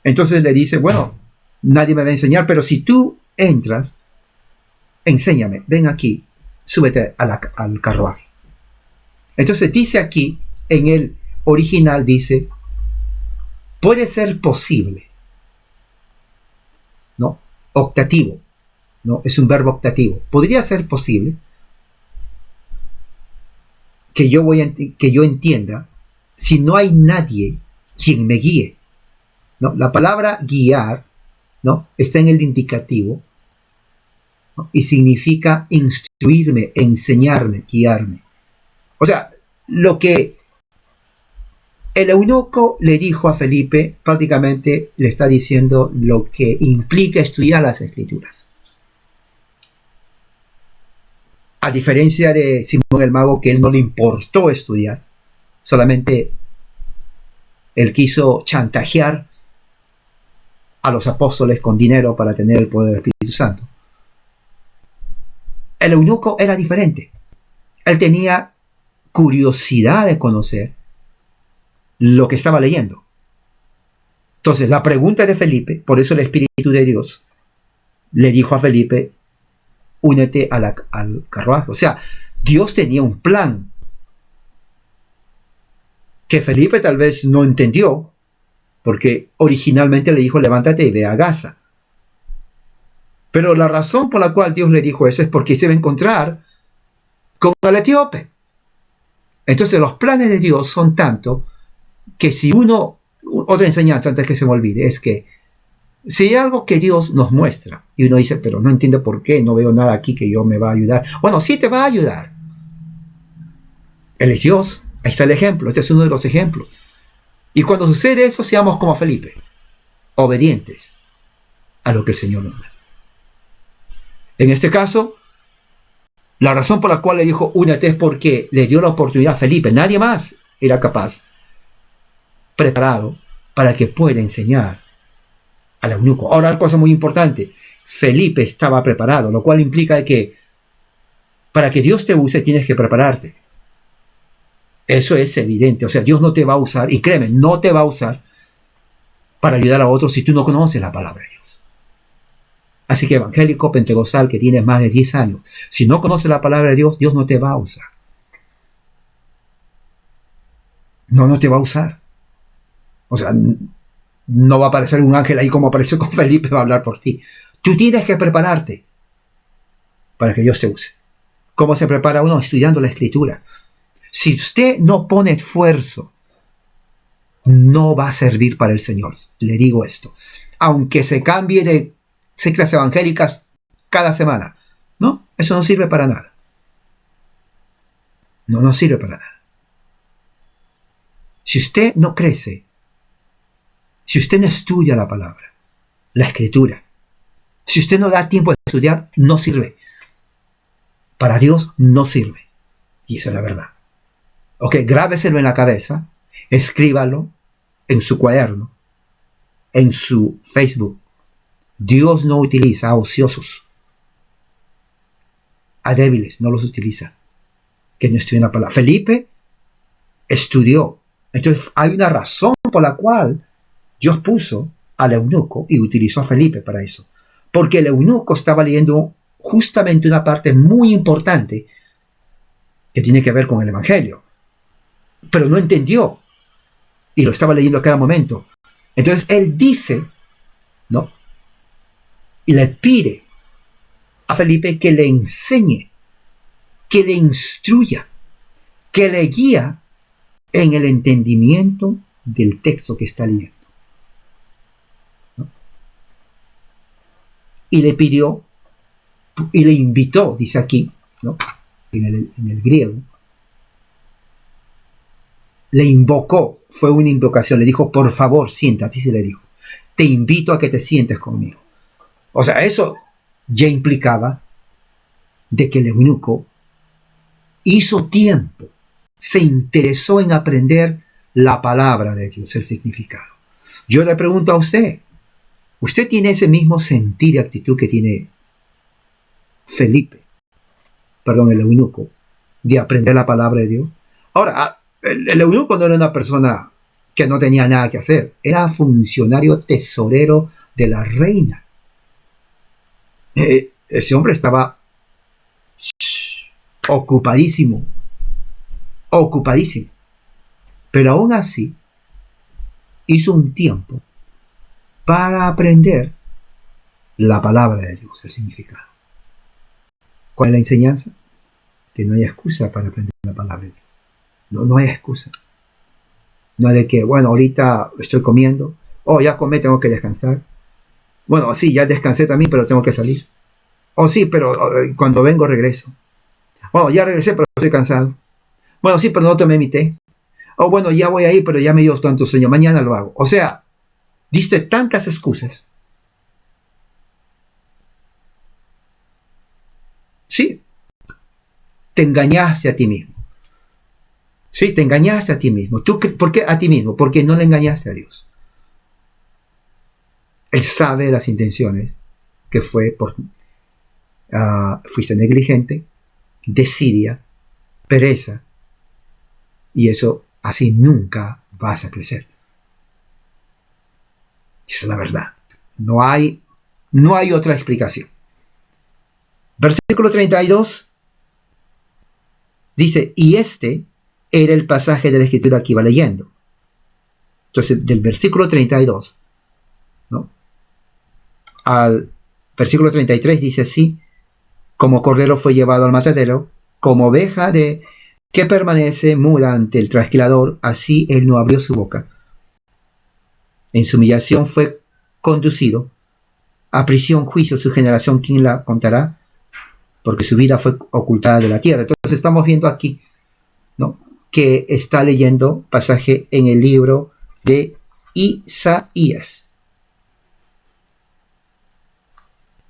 Entonces le dice, bueno, nadie me va a enseñar, pero si tú entras, enséñame, ven aquí, súbete al carruaje. Entonces dice aquí, en el original dice, puede ser posible, ¿no? Optativo, ¿no? Es un verbo optativo. Podría ser posible que yo entienda si no hay nadie quien me guíe, ¿no? La palabra guiar, ¿no? Está en el indicativo, ¿no? Y significa instruirme, enseñarme, guiarme. O sea, lo que el eunuco le dijo a Felipe, prácticamente le está diciendo lo que implica estudiar las Escrituras. A diferencia de Simón el Mago, que él no le importó estudiar, solamente él quiso chantajear a los apóstoles con dinero para tener el poder del Espíritu Santo. El eunuco era diferente. Él tenía curiosidad de conocer lo que estaba leyendo. Entonces, la pregunta de Felipe, por eso el Espíritu de Dios le dijo a Felipe, únete al carruaje. O sea, Dios tenía un plan que Felipe tal vez no entendió, porque originalmente le dijo, levántate y ve a Gaza. Pero la razón por la cual Dios le dijo eso es porque se va a encontrar con el etíope. Entonces los planes de Dios son tanto que si otra enseñanza antes que se me olvide, es que si hay algo que Dios nos muestra y uno dice, pero no entiendo por qué, no veo nada aquí que Dios me va a ayudar. Bueno, sí te va a ayudar. Él es Dios. Ahí está el ejemplo. Este es uno de los ejemplos. Y cuando sucede eso, seamos como Felipe, obedientes a lo que el Señor nos da. En este caso, la razón por la cual le dijo únete es porque le dio la oportunidad a Felipe. Nadie más era capaz, preparado, para que pueda enseñar al eunuco. Ahora, una cosa muy importante. Felipe estaba preparado, lo cual implica que para que Dios te use tienes que prepararte. Eso es evidente. O sea, Dios no te va a usar, y créeme, no te va a usar para ayudar a otros si tú no conoces la palabra de Dios. Así que evangélico pentecostal que tienes más de 10 años, si no conoces la palabra de Dios, Dios no te va a usar. No te va a usar. O sea, no va a aparecer un ángel ahí como apareció con Felipe, va a hablar por ti. Tú tienes que prepararte para que Dios te use. ¿Cómo se prepara uno? Estudiando la Escritura. Si usted no pone esfuerzo, no va a servir para el Señor. Le digo esto. Aunque se cambie de sectas evangélicas cada semana, ¿no? Eso no sirve para nada. No sirve para nada. Si usted no crece, si usted no estudia la palabra, la Escritura, si usted no da tiempo de estudiar, no sirve. Para Dios no sirve. Y esa es la verdad. Ok, grábeselo en la cabeza, escríbalo en su cuaderno, en su Facebook. Dios no utiliza a ociosos. a débiles, no los utiliza. Que no estudian la palabra. Felipe estudió. Entonces hay una razón por la cual Dios puso al eunuco y utilizó a Felipe para eso. Porque el eunuco estaba leyendo justamente una parte muy importante que tiene que ver con el Evangelio. Pero no entendió. Y lo estaba leyendo a cada momento. Entonces él dice, ¿no? Y le pide a Felipe que le enseñe, que le instruya, que le guía en el entendimiento del texto que está leyendo, ¿no? Y le pidió, y le invitó, dice aquí, ¿no? En el griego, le invocó, fue una invocación, le dijo, por favor, siéntate, así se le dijo, te invito a que te sientes conmigo. O sea, eso ya implicaba de que el eunuco hizo tiempo, se interesó en aprender la palabra de Dios, el significado. Yo le pregunto a usted, ¿usted tiene ese mismo sentir y actitud que tiene el eunuco, de aprender la palabra de Dios? Ahora, el eunuco no era una persona que no tenía nada que hacer, era funcionario tesorero de la reina. Ese hombre estaba ocupadísimo, pero aún así hizo un tiempo para aprender la palabra de Dios, el significado. ¿Cuál es la enseñanza? Que no hay excusa para aprender la palabra de Dios. No hay excusa. No hay de que, bueno, ahorita estoy comiendo, ya comí, tengo que descansar. Bueno, sí, ya descansé también, pero tengo que salir. Sí, pero cuando vengo regreso. Bueno, ya regresé, pero estoy cansado. Bueno, sí, pero no tomé mi té. Bueno, ya voy ahí, pero ya me dio tanto sueño. Mañana lo hago. O sea, diste tantas excusas. Sí, te engañaste a ti mismo. Sí, te engañaste a ti mismo. ¿Por qué a ti mismo? Porque no le engañaste a Dios. Él sabe las intenciones que fuiste negligente, desidia, pereza, y eso así nunca vas a crecer. Esa es la verdad. No hay otra explicación. Versículo 32 dice, y este era el pasaje de la escritura que iba leyendo. Entonces, del versículo 32, ¿no?, al versículo 33 dice así, como cordero fue llevado al matadero, como oveja que permanece muda ante el trasquilador, así él no abrió su boca. En su humillación fue conducido a prisión, juicio, su generación, ¿quién la contará? Porque su vida fue ocultada de la tierra. Entonces estamos viendo aquí, ¿no?, que está leyendo pasaje en el libro de Isaías,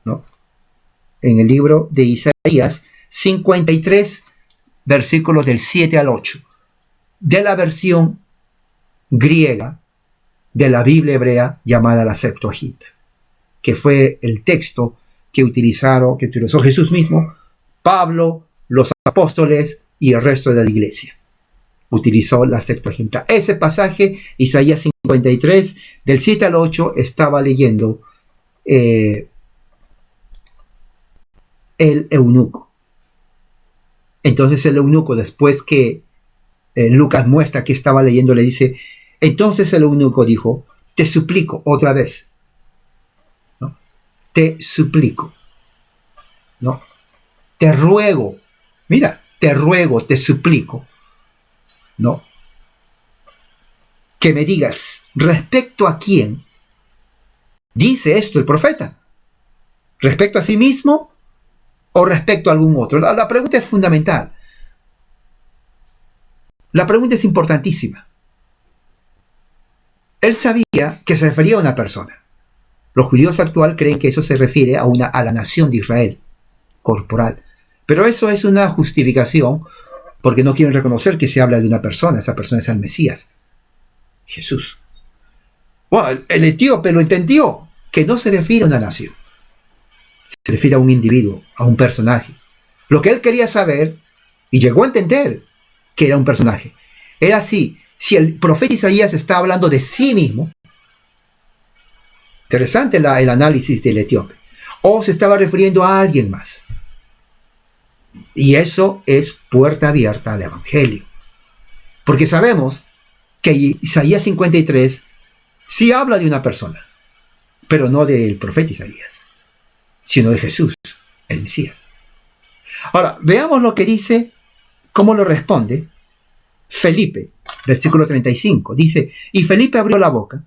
¿no? En el libro de Isaías 53, versículos del 7 al 8, de la versión griega de la Biblia hebrea llamada la Septuaginta, que fue el texto que utilizó Jesús mismo, Pablo, los apóstoles y el resto de la iglesia. Utilizó la Septuaginta. Ese pasaje, Isaías 53, del 7 al 8, estaba leyendo el eunuco. Entonces el eunuco, después que Lucas muestra que estaba leyendo, le dice, entonces el eunuco dijo, te suplico otra vez, ¿no? Te suplico, ¿no? Te ruego, mira, te ruego, te suplico, ¿no?, que me digas respecto a quién dice esto el profeta, respecto a sí mismo o respecto a algún otro. La pregunta es fundamental. La pregunta es importantísima. Él sabía que se refería a una persona. Los judíos actuales creen que eso se refiere a la nación de Israel, corporal. Pero eso es una justificación porque no quieren reconocer que se habla de una persona. Esa persona es el Mesías, Jesús. Bueno, el etíope lo entendió, que no se refiere a una nación. Se refiere a un individuo, a un personaje. Lo que él quería saber, y llegó a entender que era un personaje, era si el profeta Isaías está hablando de sí mismo, interesante el análisis del etíope, o se estaba refiriendo a alguien más. Y eso es puerta abierta al Evangelio. Porque sabemos que Isaías 53 sí habla de una persona, pero no del profeta Isaías, sino de Jesús, el Mesías. Ahora, veamos lo que dice, cómo lo responde Felipe, versículo 35. Dice, y Felipe abrió la boca,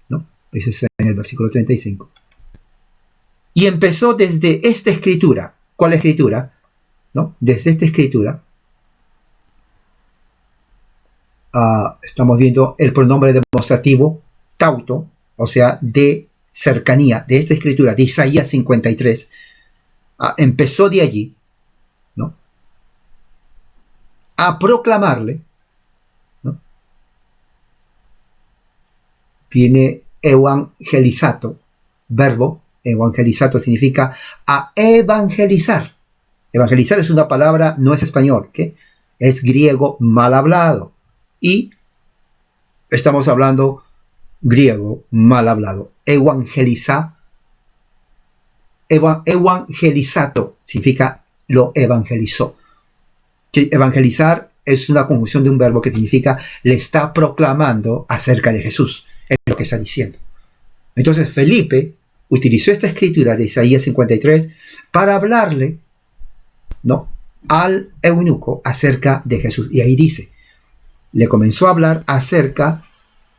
¿no? Eso está en el versículo 35. Y empezó desde esta escritura. ¿Cuál escritura? ¿No? Desde esta escritura. Estamos viendo el pronombre demostrativo tauto, o sea, de cercanía, de esta escritura, de Isaías 53. Empezó de allí, ¿no? A proclamarle, ¿no? Viene evangelizato, verbo, evangelizato significa a evangelizar. Evangelizar es una palabra, no es español, ¿qué? Es griego mal hablado. Y estamos hablando griego mal hablado. Evangelizato significa lo evangelizó. Que evangelizar es una conjunción de un verbo que significa le está proclamando acerca de Jesús. Es lo que está diciendo. Entonces Felipe utilizó esta escritura de Isaías 53 para hablarle, ¿no?, al eunuco acerca de Jesús. Y ahí dice, le comenzó a hablar acerca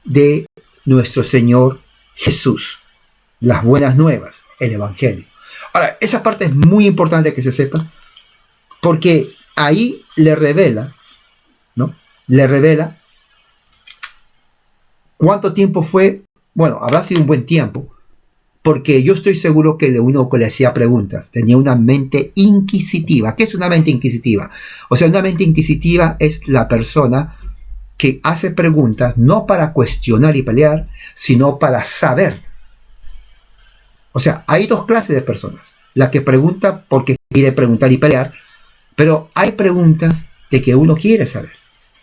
de nuestro Señor Jesús, las buenas nuevas, el Evangelio. Ahora, esa parte es muy importante que se sepa, porque ahí le revela, ¿no? Le revela cuánto tiempo fue. Bueno, habrá sido un buen tiempo, porque yo estoy seguro que el eunuco le hacía preguntas, tenía una mente inquisitiva. ¿Qué es una mente inquisitiva? O sea, una mente inquisitiva es la persona que hace preguntas no para cuestionar y pelear, sino para saber. O sea, hay dos clases de personas. La que pregunta porque quiere preguntar y pelear, pero hay preguntas de que uno quiere saber.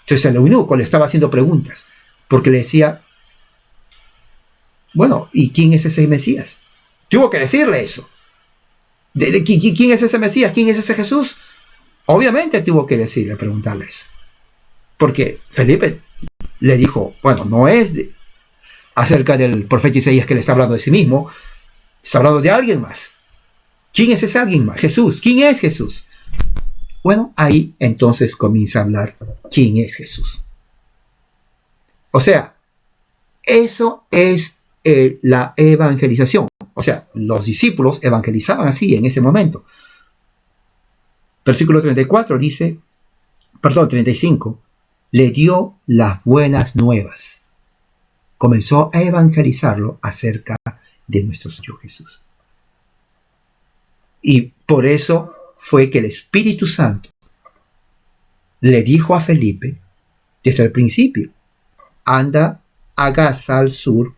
Entonces el eunuco le estaba haciendo preguntas, porque le decía, bueno, ¿y quién es ese Mesías? Tuvo que decirle eso. ¿Quién es ese Mesías? ¿Quién es ese Jesús? Obviamente tuvo que decirle, preguntarle eso. Porque Felipe le dijo, bueno, no es acerca del profeta Isaías que le está hablando de sí mismo, está hablando de alguien más. ¿Quién es ese alguien más? Jesús. ¿Quién es Jesús? Bueno, ahí entonces comienza a hablar quién es Jesús. O sea, eso es la evangelización. O sea, los discípulos evangelizaban así en ese momento. Versículo 34 dice, 35, le dio las buenas nuevas. Comenzó a evangelizarlo acerca de nuestro Señor Jesús. Y por eso fue que el Espíritu Santo le dijo a Felipe desde el principio, anda a Gaza al sur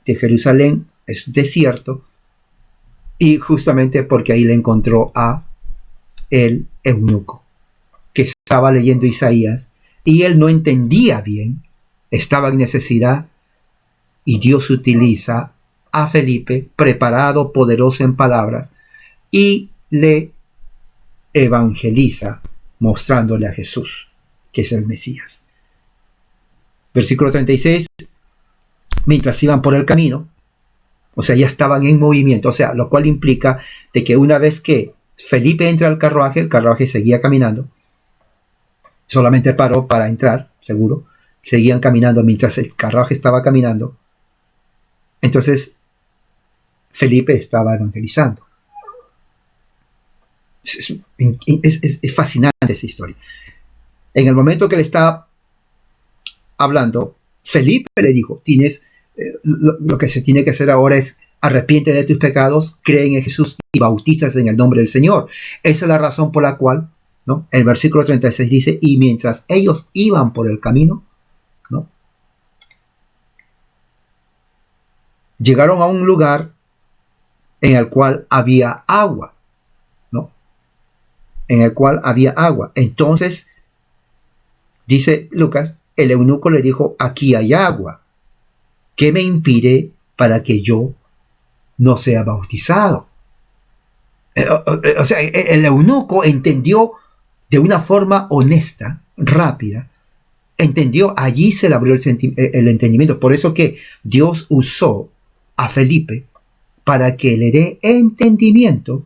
de Jerusalén, es un desierto, y justamente porque ahí le encontró a el eunuco que estaba leyendo Isaías y él no entendía bien, estaba en necesidad, y Dios utiliza a Felipe, preparado, poderoso en palabras, y le evangeliza mostrándole a Jesús, que es el Mesías. Versículo 36, mientras iban por el camino, o sea, ya estaban en movimiento, o sea, lo cual implica de que una vez que Felipe entra al carruaje, el carruaje seguía caminando, solamente paró para entrar, seguro, seguían caminando mientras el carruaje estaba caminando. Entonces, Felipe estaba evangelizando. Es fascinante esa historia. En el momento que le estaba hablando, Felipe le dijo, lo que se tiene que hacer ahora es arrepiente de tus pecados, cree en Jesús y bautizas en el nombre del Señor. Esa es la razón por la cual, ¿no?, el versículo 36 dice, y mientras ellos iban por el camino, ¿no?, llegaron a un lugar en el cual había agua, ¿no? en el cual había agua. Entonces, dice Lucas, el eunuco le dijo, aquí hay agua. ¿Qué me impide para que yo no sea bautizado? O sea, el eunuco entendió de una forma honesta, rápida, entendió, allí se le abrió el entendimiento. Por eso que Dios usó a Felipe para que le dé entendimiento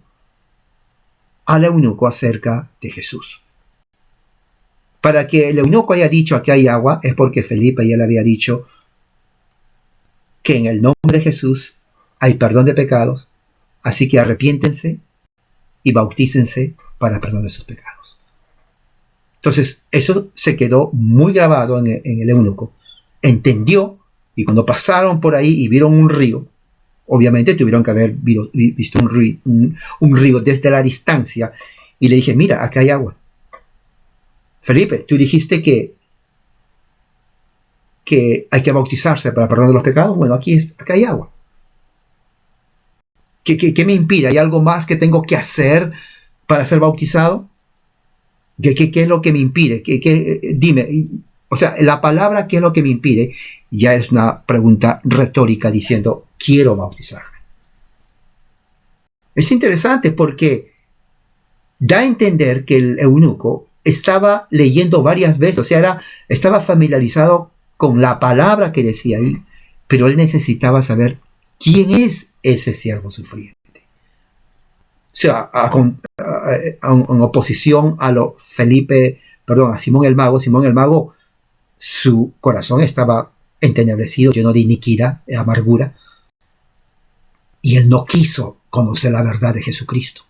al eunuco acerca de Jesús. Para que el eunuco haya dicho aquí hay agua, es porque Felipe ya le había dicho que en el nombre de Jesús hay perdón de pecados, así que arrepiéntense y bautícense para perdón de sus pecados. Entonces, eso se quedó muy grabado en el eunuco. Entendió, y cuando pasaron por ahí y vieron un río, obviamente tuvieron que haber visto un río desde la distancia, y le dije, mira, acá hay agua. Felipe, tú dijiste que hay que bautizarse para perdón de los pecados. Bueno, acá hay agua. ¿Qué me impide? ¿Hay algo más que tengo que hacer para ser bautizado? ¿Qué es lo que me impide? Dime, o sea, la palabra ¿qué es lo que me impide? Ya es una pregunta retórica diciendo, quiero bautizarme. Es interesante porque da a entender que el eunuco estaba leyendo varias veces, o sea, estaba familiarizado con la palabra que decía ahí, pero él necesitaba saber quién es ese siervo sufriente. O sea, en oposición a a Simón el Mago. Simón el Mago, su corazón estaba entenebrecido, lleno de iniquidad, de amargura, y él no quiso conocer la verdad de Jesucristo.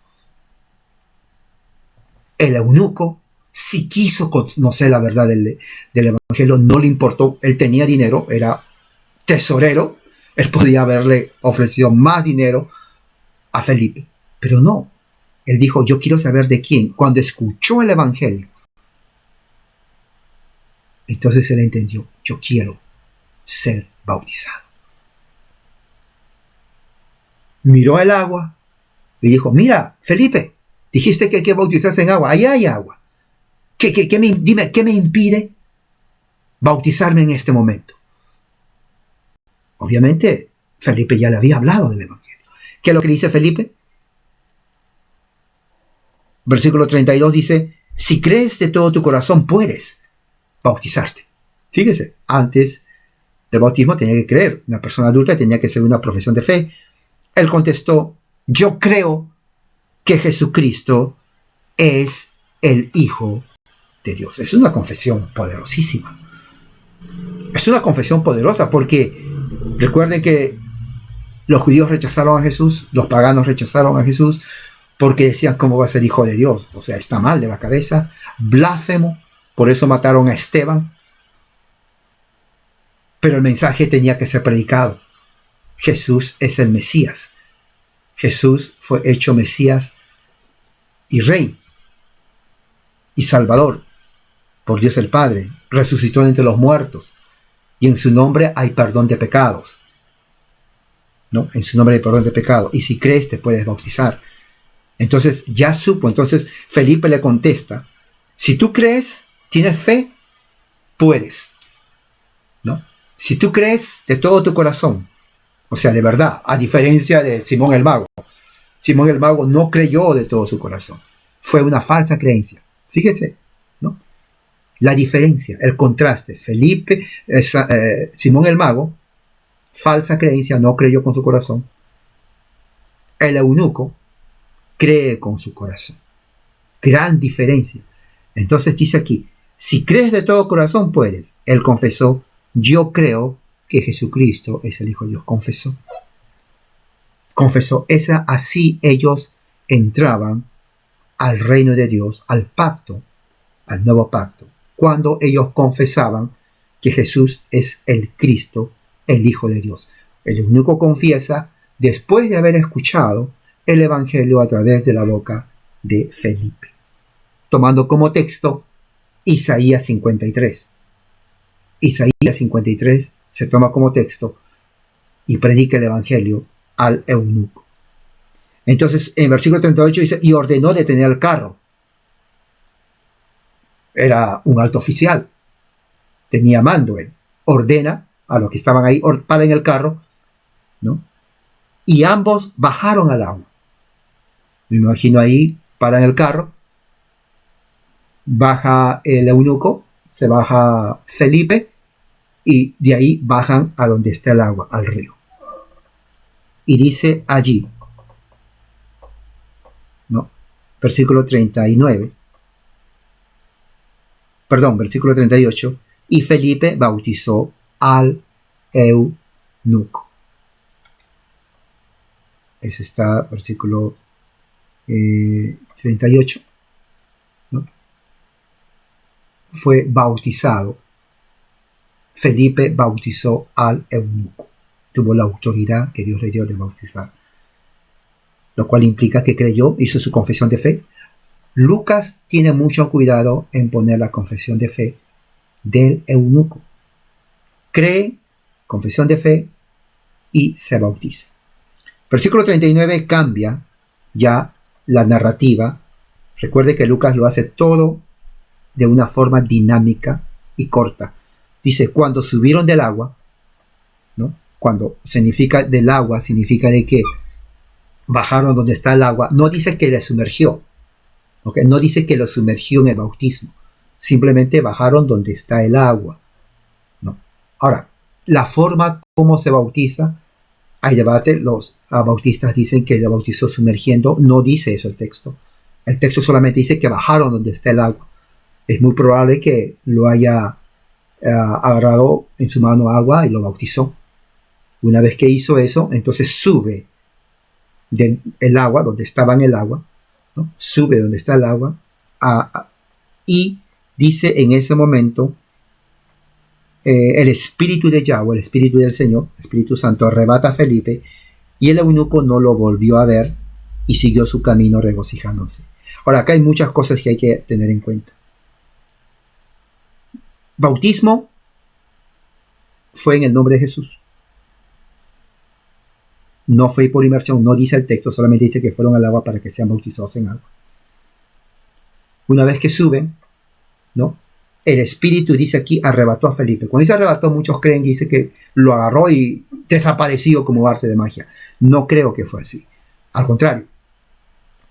El eunuco sí quiso conocer la verdad del evangelio, no le importó, él tenía dinero, era tesorero, él podía haberle ofrecido más dinero a Felipe, pero no, él dijo, yo quiero saber de quién. Cuando escuchó el evangelio, entonces él entendió, yo quiero ser bautizado. Miró el agua y dijo, mira, Felipe, dijiste que hay que bautizarse en agua, allá hay agua. Dime, ¿qué me impide bautizarme en este momento? Obviamente, Felipe ya le había hablado del evangelio. ¿Qué es lo que dice Felipe? Versículo 32 dice, si crees de todo tu corazón, puedes bautizarte. Fíjese, antes del bautismo tenía que creer. Una persona adulta tenía que hacer una profesión de fe. Él contestó, yo creo que Jesucristo es el Hijo de Dios. Es una confesión poderosísima. Es una confesión poderosa porque recuerden que los judíos rechazaron a Jesús, los paganos rechazaron a Jesús porque decían cómo va a ser hijo de Dios. O sea, está mal de la cabeza, blasfemo, por eso mataron a Esteban. Pero el mensaje tenía que ser predicado. Jesús es el Mesías. Jesús fue hecho Mesías y Rey y Salvador por Dios el Padre. Resucitó entre los muertos y en su nombre hay perdón de pecados. ¿No? En su nombre hay perdón de pecados. Y si crees te puedes bautizar. Entonces ya supo. Entonces Felipe le contesta, si tú crees, tienes fe, puedes. ¿No? Si tú crees de todo tu corazón, o sea, de verdad, a diferencia de Simón el Mago. Simón el Mago no creyó de todo su corazón. Fue una falsa creencia. Fíjese, ¿no? La diferencia, el contraste. Simón el Mago, falsa creencia, no creyó con su corazón. El eunuco cree con su corazón. Gran diferencia. Entonces dice aquí, si crees de todo corazón, puedes. Él confesó, yo creo que Jesucristo es el Hijo de Dios. Confesó. Así ellos entraban al reino de Dios, al pacto, al nuevo pacto, cuando ellos confesaban que Jesús es el Cristo, el Hijo de Dios. El eunuco confiesa después de haber escuchado el evangelio a través de la boca de Felipe, tomando como texto Isaías 53. Isaías 53 se toma como texto y predica el evangelio al eunuco. Entonces, en versículo 38 dice, y ordenó detener el carro. era un alto oficial, tenía mando, él ordena a los que estaban ahí, paren el carro, ¿no? Y ambos bajaron al agua. Me imagino ahí, paran el carro, baja el eunuco, se baja Felipe, y de ahí bajan a donde está el agua, al río. Y dice allí, ¿no? Versículo 39, perdón, versículo 38, y Felipe bautizó al eunuco. Ese está, versículo 38, ¿no? Fue bautizado. Felipe bautizó al eunuco. Tuvo la autoridad que Dios le dio de bautizar. Lo cual implica que creyó, hizo su confesión de fe. Lucas tiene mucho cuidado en poner la confesión de fe del eunuco. Cree, confesión de fe, y se bautiza. Versículo 39 cambia ya la narrativa. Recuerde que Lucas lo hace todo de una forma dinámica y corta. Dice, cuando subieron del agua, ¿no? Cuando significa del agua, significa de que bajaron donde está el agua. No dice que le sumergió, ¿okay? No dice que lo sumergió en el bautismo. Simplemente bajaron donde está el agua, ¿no? Ahora, la forma como se bautiza, hay debate. Los bautistas dicen que le bautizó sumergiendo. No dice eso el texto. El texto solamente dice que bajaron donde está el agua. Es muy probable que lo haya agarrado en su mano agua y lo bautizó. Una vez que hizo eso, entonces sube del agua, donde estaba en el agua, ¿no? Sube donde está el agua, y dice en ese momento, el espíritu de Yahweh, el espíritu del Señor, el Espíritu Santo, arrebata a Felipe, y el eunuco no lo volvió a ver y siguió su camino regocijándose. Ahora, acá hay muchas cosas que hay que tener en cuenta. Bautismo fue en el nombre de Jesús. No fue por inmersión, no dice el texto, solamente dice que fueron al agua para que sean bautizados en agua. Una vez que suben, ¿no? El espíritu, dice aquí, arrebató a Felipe. Cuando dice arrebató, muchos creen que dice que lo agarró y desapareció como arte de magia. No creo que fue así. Al contrario,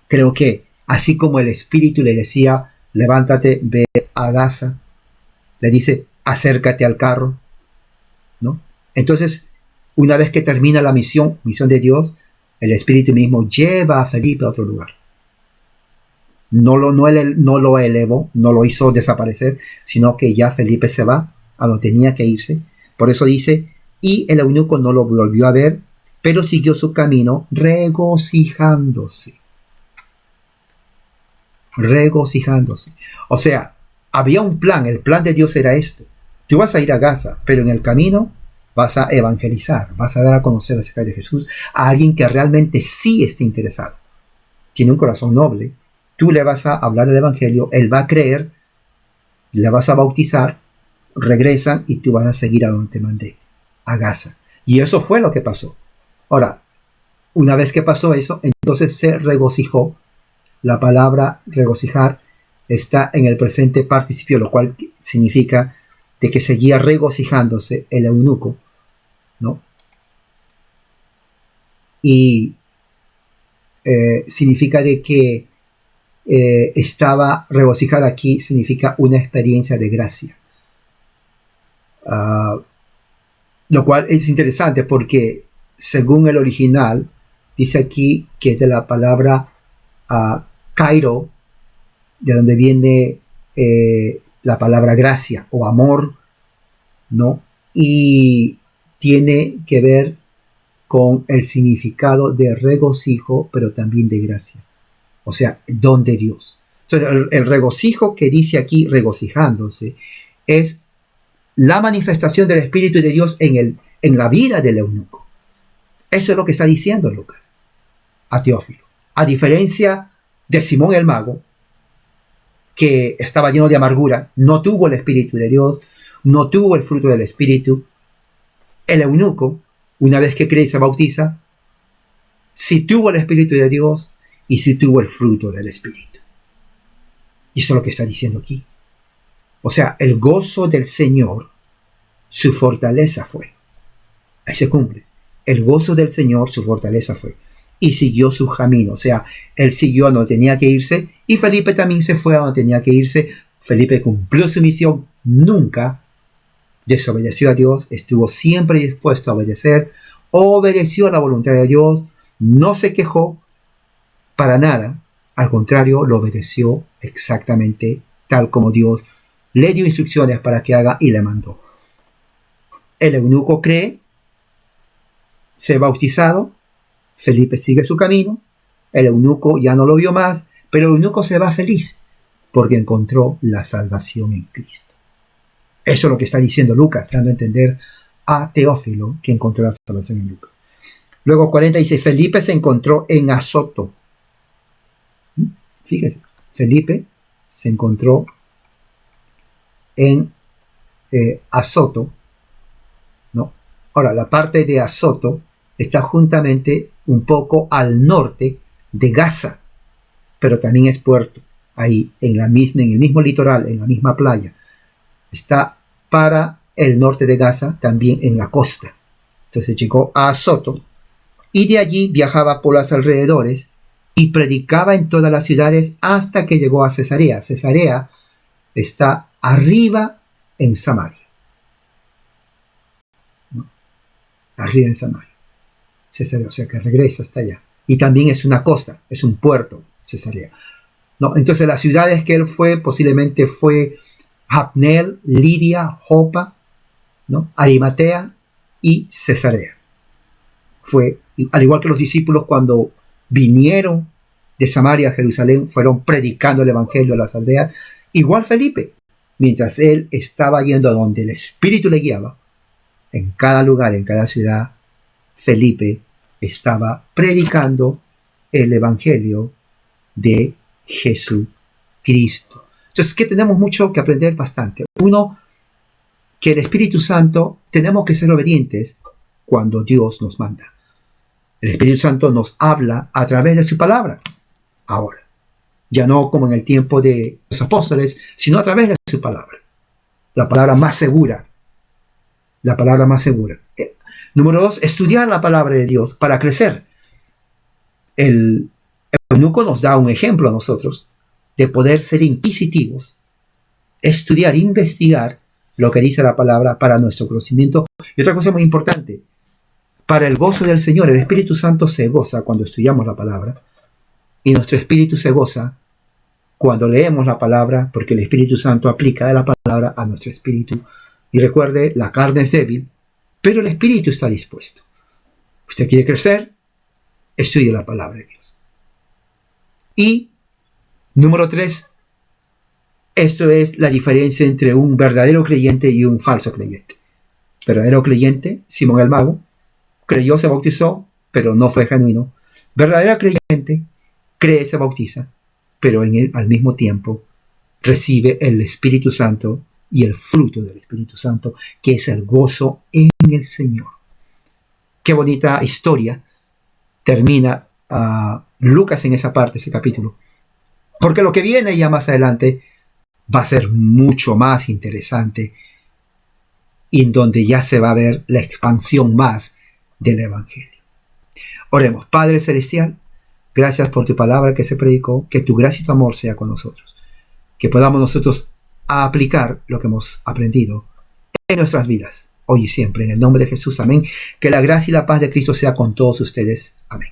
creo que así como el espíritu le decía, levántate, ve a Gaza, le dice, acércate al carro, ¿no? Entonces, una vez que termina la misión de Dios, el espíritu mismo lleva a Felipe a otro lugar. No lo elevó, no lo hizo desaparecer, sino que ya Felipe se va a donde tenía que irse. Por eso dice, y el eunuco no lo volvió a ver, pero siguió su camino regocijándose. Regocijándose. O sea, había un plan, el plan de Dios era esto. Tú vas a ir a Gaza, pero en el camino vas a evangelizar, vas a dar a conocer acerca de Jesús a alguien que realmente sí esté interesado. Tiene un corazón noble. Tú le vas a hablar el evangelio, él va a creer, le vas a bautizar, regresan y tú vas a seguir a donde te mandé, a Gaza. Y eso fue lo que pasó. Ahora, una vez que pasó eso, entonces se regocijó. La palabra regocijar está en el presente participio, lo cual significa de que seguía regocijándose el eunuco, ¿no? Y significa de que regocijar aquí significa una experiencia de gracia. Lo cual es interesante porque según el original dice aquí que es de la palabra kairo, de donde viene la palabra gracia o amor, ¿no? Y tiene que ver con el significado de regocijo, pero también de gracia. O sea, don de Dios. Entonces, el regocijo que dice aquí, regocijándose, es la manifestación del Espíritu de Dios en la vida del eunuco. Eso es lo que está diciendo Lucas a Teófilo. A diferencia de Simón el mago, que estaba lleno de amargura, no tuvo el Espíritu de Dios, no tuvo el fruto del Espíritu. El eunuco, una vez que cree y se bautiza, sí tuvo el Espíritu de Dios y sí tuvo el fruto del Espíritu. Y eso es lo que está diciendo aquí. O sea, el gozo del Señor, su fortaleza fue. Ahí se cumple. El gozo del Señor, su fortaleza fue. Y siguió su camino. O sea, él siguió a donde tenía que irse y Felipe también se fue a donde tenía que irse. Felipe cumplió su misión. Nunca desobedeció a Dios. Estuvo siempre dispuesto a obedecer. Obedeció a la voluntad de Dios. No se quejó para nada. Al contrario, lo obedeció exactamente tal como Dios le dio instrucciones para que haga y le mandó. El eunuco cree, se ha bautizado, Felipe sigue su camino, el eunuco ya no lo vio más, pero el eunuco se va feliz porque encontró la salvación en Cristo. Eso es lo que está diciendo Lucas, dando a entender a Teófilo que encontró la salvación en Lucas. Luego 40 dice, Felipe se encontró en Azoto. Fíjense, Felipe se encontró en Azoto, ¿no? Ahora, la parte de Azoto está juntamente un poco al norte de Gaza, pero también es puerto, ahí en el mismo litoral, en la misma playa. Está para el norte de Gaza, también en la costa. Entonces llegó a Azoto y de allí viajaba por los alrededores y predicaba en todas las ciudades hasta que llegó a Cesarea. Cesarea está arriba en Samaria. ¿No? Arriba en Samaria. Cesarea, o sea que regresa hasta allá. Y también es una costa, es un puerto, Cesarea. ¿No? Entonces las ciudades que él fue, posiblemente fue Jabneel, Lidia, Jopa, ¿no? Arimatea y Cesarea. Fue, al igual que los discípulos cuando vinieron de Samaria a Jerusalén, fueron predicando el evangelio a las aldeas. Igual Felipe, mientras él estaba yendo a donde el Espíritu le guiaba, en cada lugar, en cada ciudad, Felipe estaba predicando el evangelio de Jesucristo. Entonces, que tenemos mucho que aprender bastante. Uno, que el Espíritu Santo, tenemos que ser obedientes cuando Dios nos manda. El Espíritu Santo nos habla a través de su palabra. Ahora, ya no como en el tiempo de los apóstoles, sino a través de su palabra. La palabra más segura. La palabra más segura. Número 2, estudiar la palabra de Dios para crecer. El eunuco nos da un ejemplo a nosotros de poder ser inquisitivos, estudiar, investigar lo que dice la palabra para nuestro conocimiento. Y otra cosa muy importante, para el gozo del Señor, el Espíritu Santo se goza cuando estudiamos la palabra y nuestro espíritu se goza cuando leemos la palabra, porque el Espíritu Santo aplica la palabra a nuestro espíritu. Y recuerde, la carne es débil, pero el espíritu está dispuesto. Usted quiere crecer, estudie la palabra de Dios. Y número 3, esto es la diferencia entre un verdadero creyente y un falso creyente. Verdadero creyente, Simón el Mago, creyó, se bautizó, pero no fue genuino. Verdadero creyente, cree, se bautiza, pero en él, al mismo tiempo, recibe el Espíritu Santo y el fruto del Espíritu Santo, que es el gozo en el Señor. Qué bonita historia termina Lucas en esa parte, ese capítulo. Porque lo que viene ya más adelante va a ser mucho más interesante y en donde ya se va a ver la expansión más del Evangelio. Oremos. Padre Celestial, gracias por tu palabra que se predicó, que tu gracia y tu amor sea con nosotros, que podamos nosotros aplicar lo que hemos aprendido en nuestras vidas, hoy y siempre, en el nombre de Jesús, amén. Que la gracia y la paz de Cristo sea con todos ustedes, amén.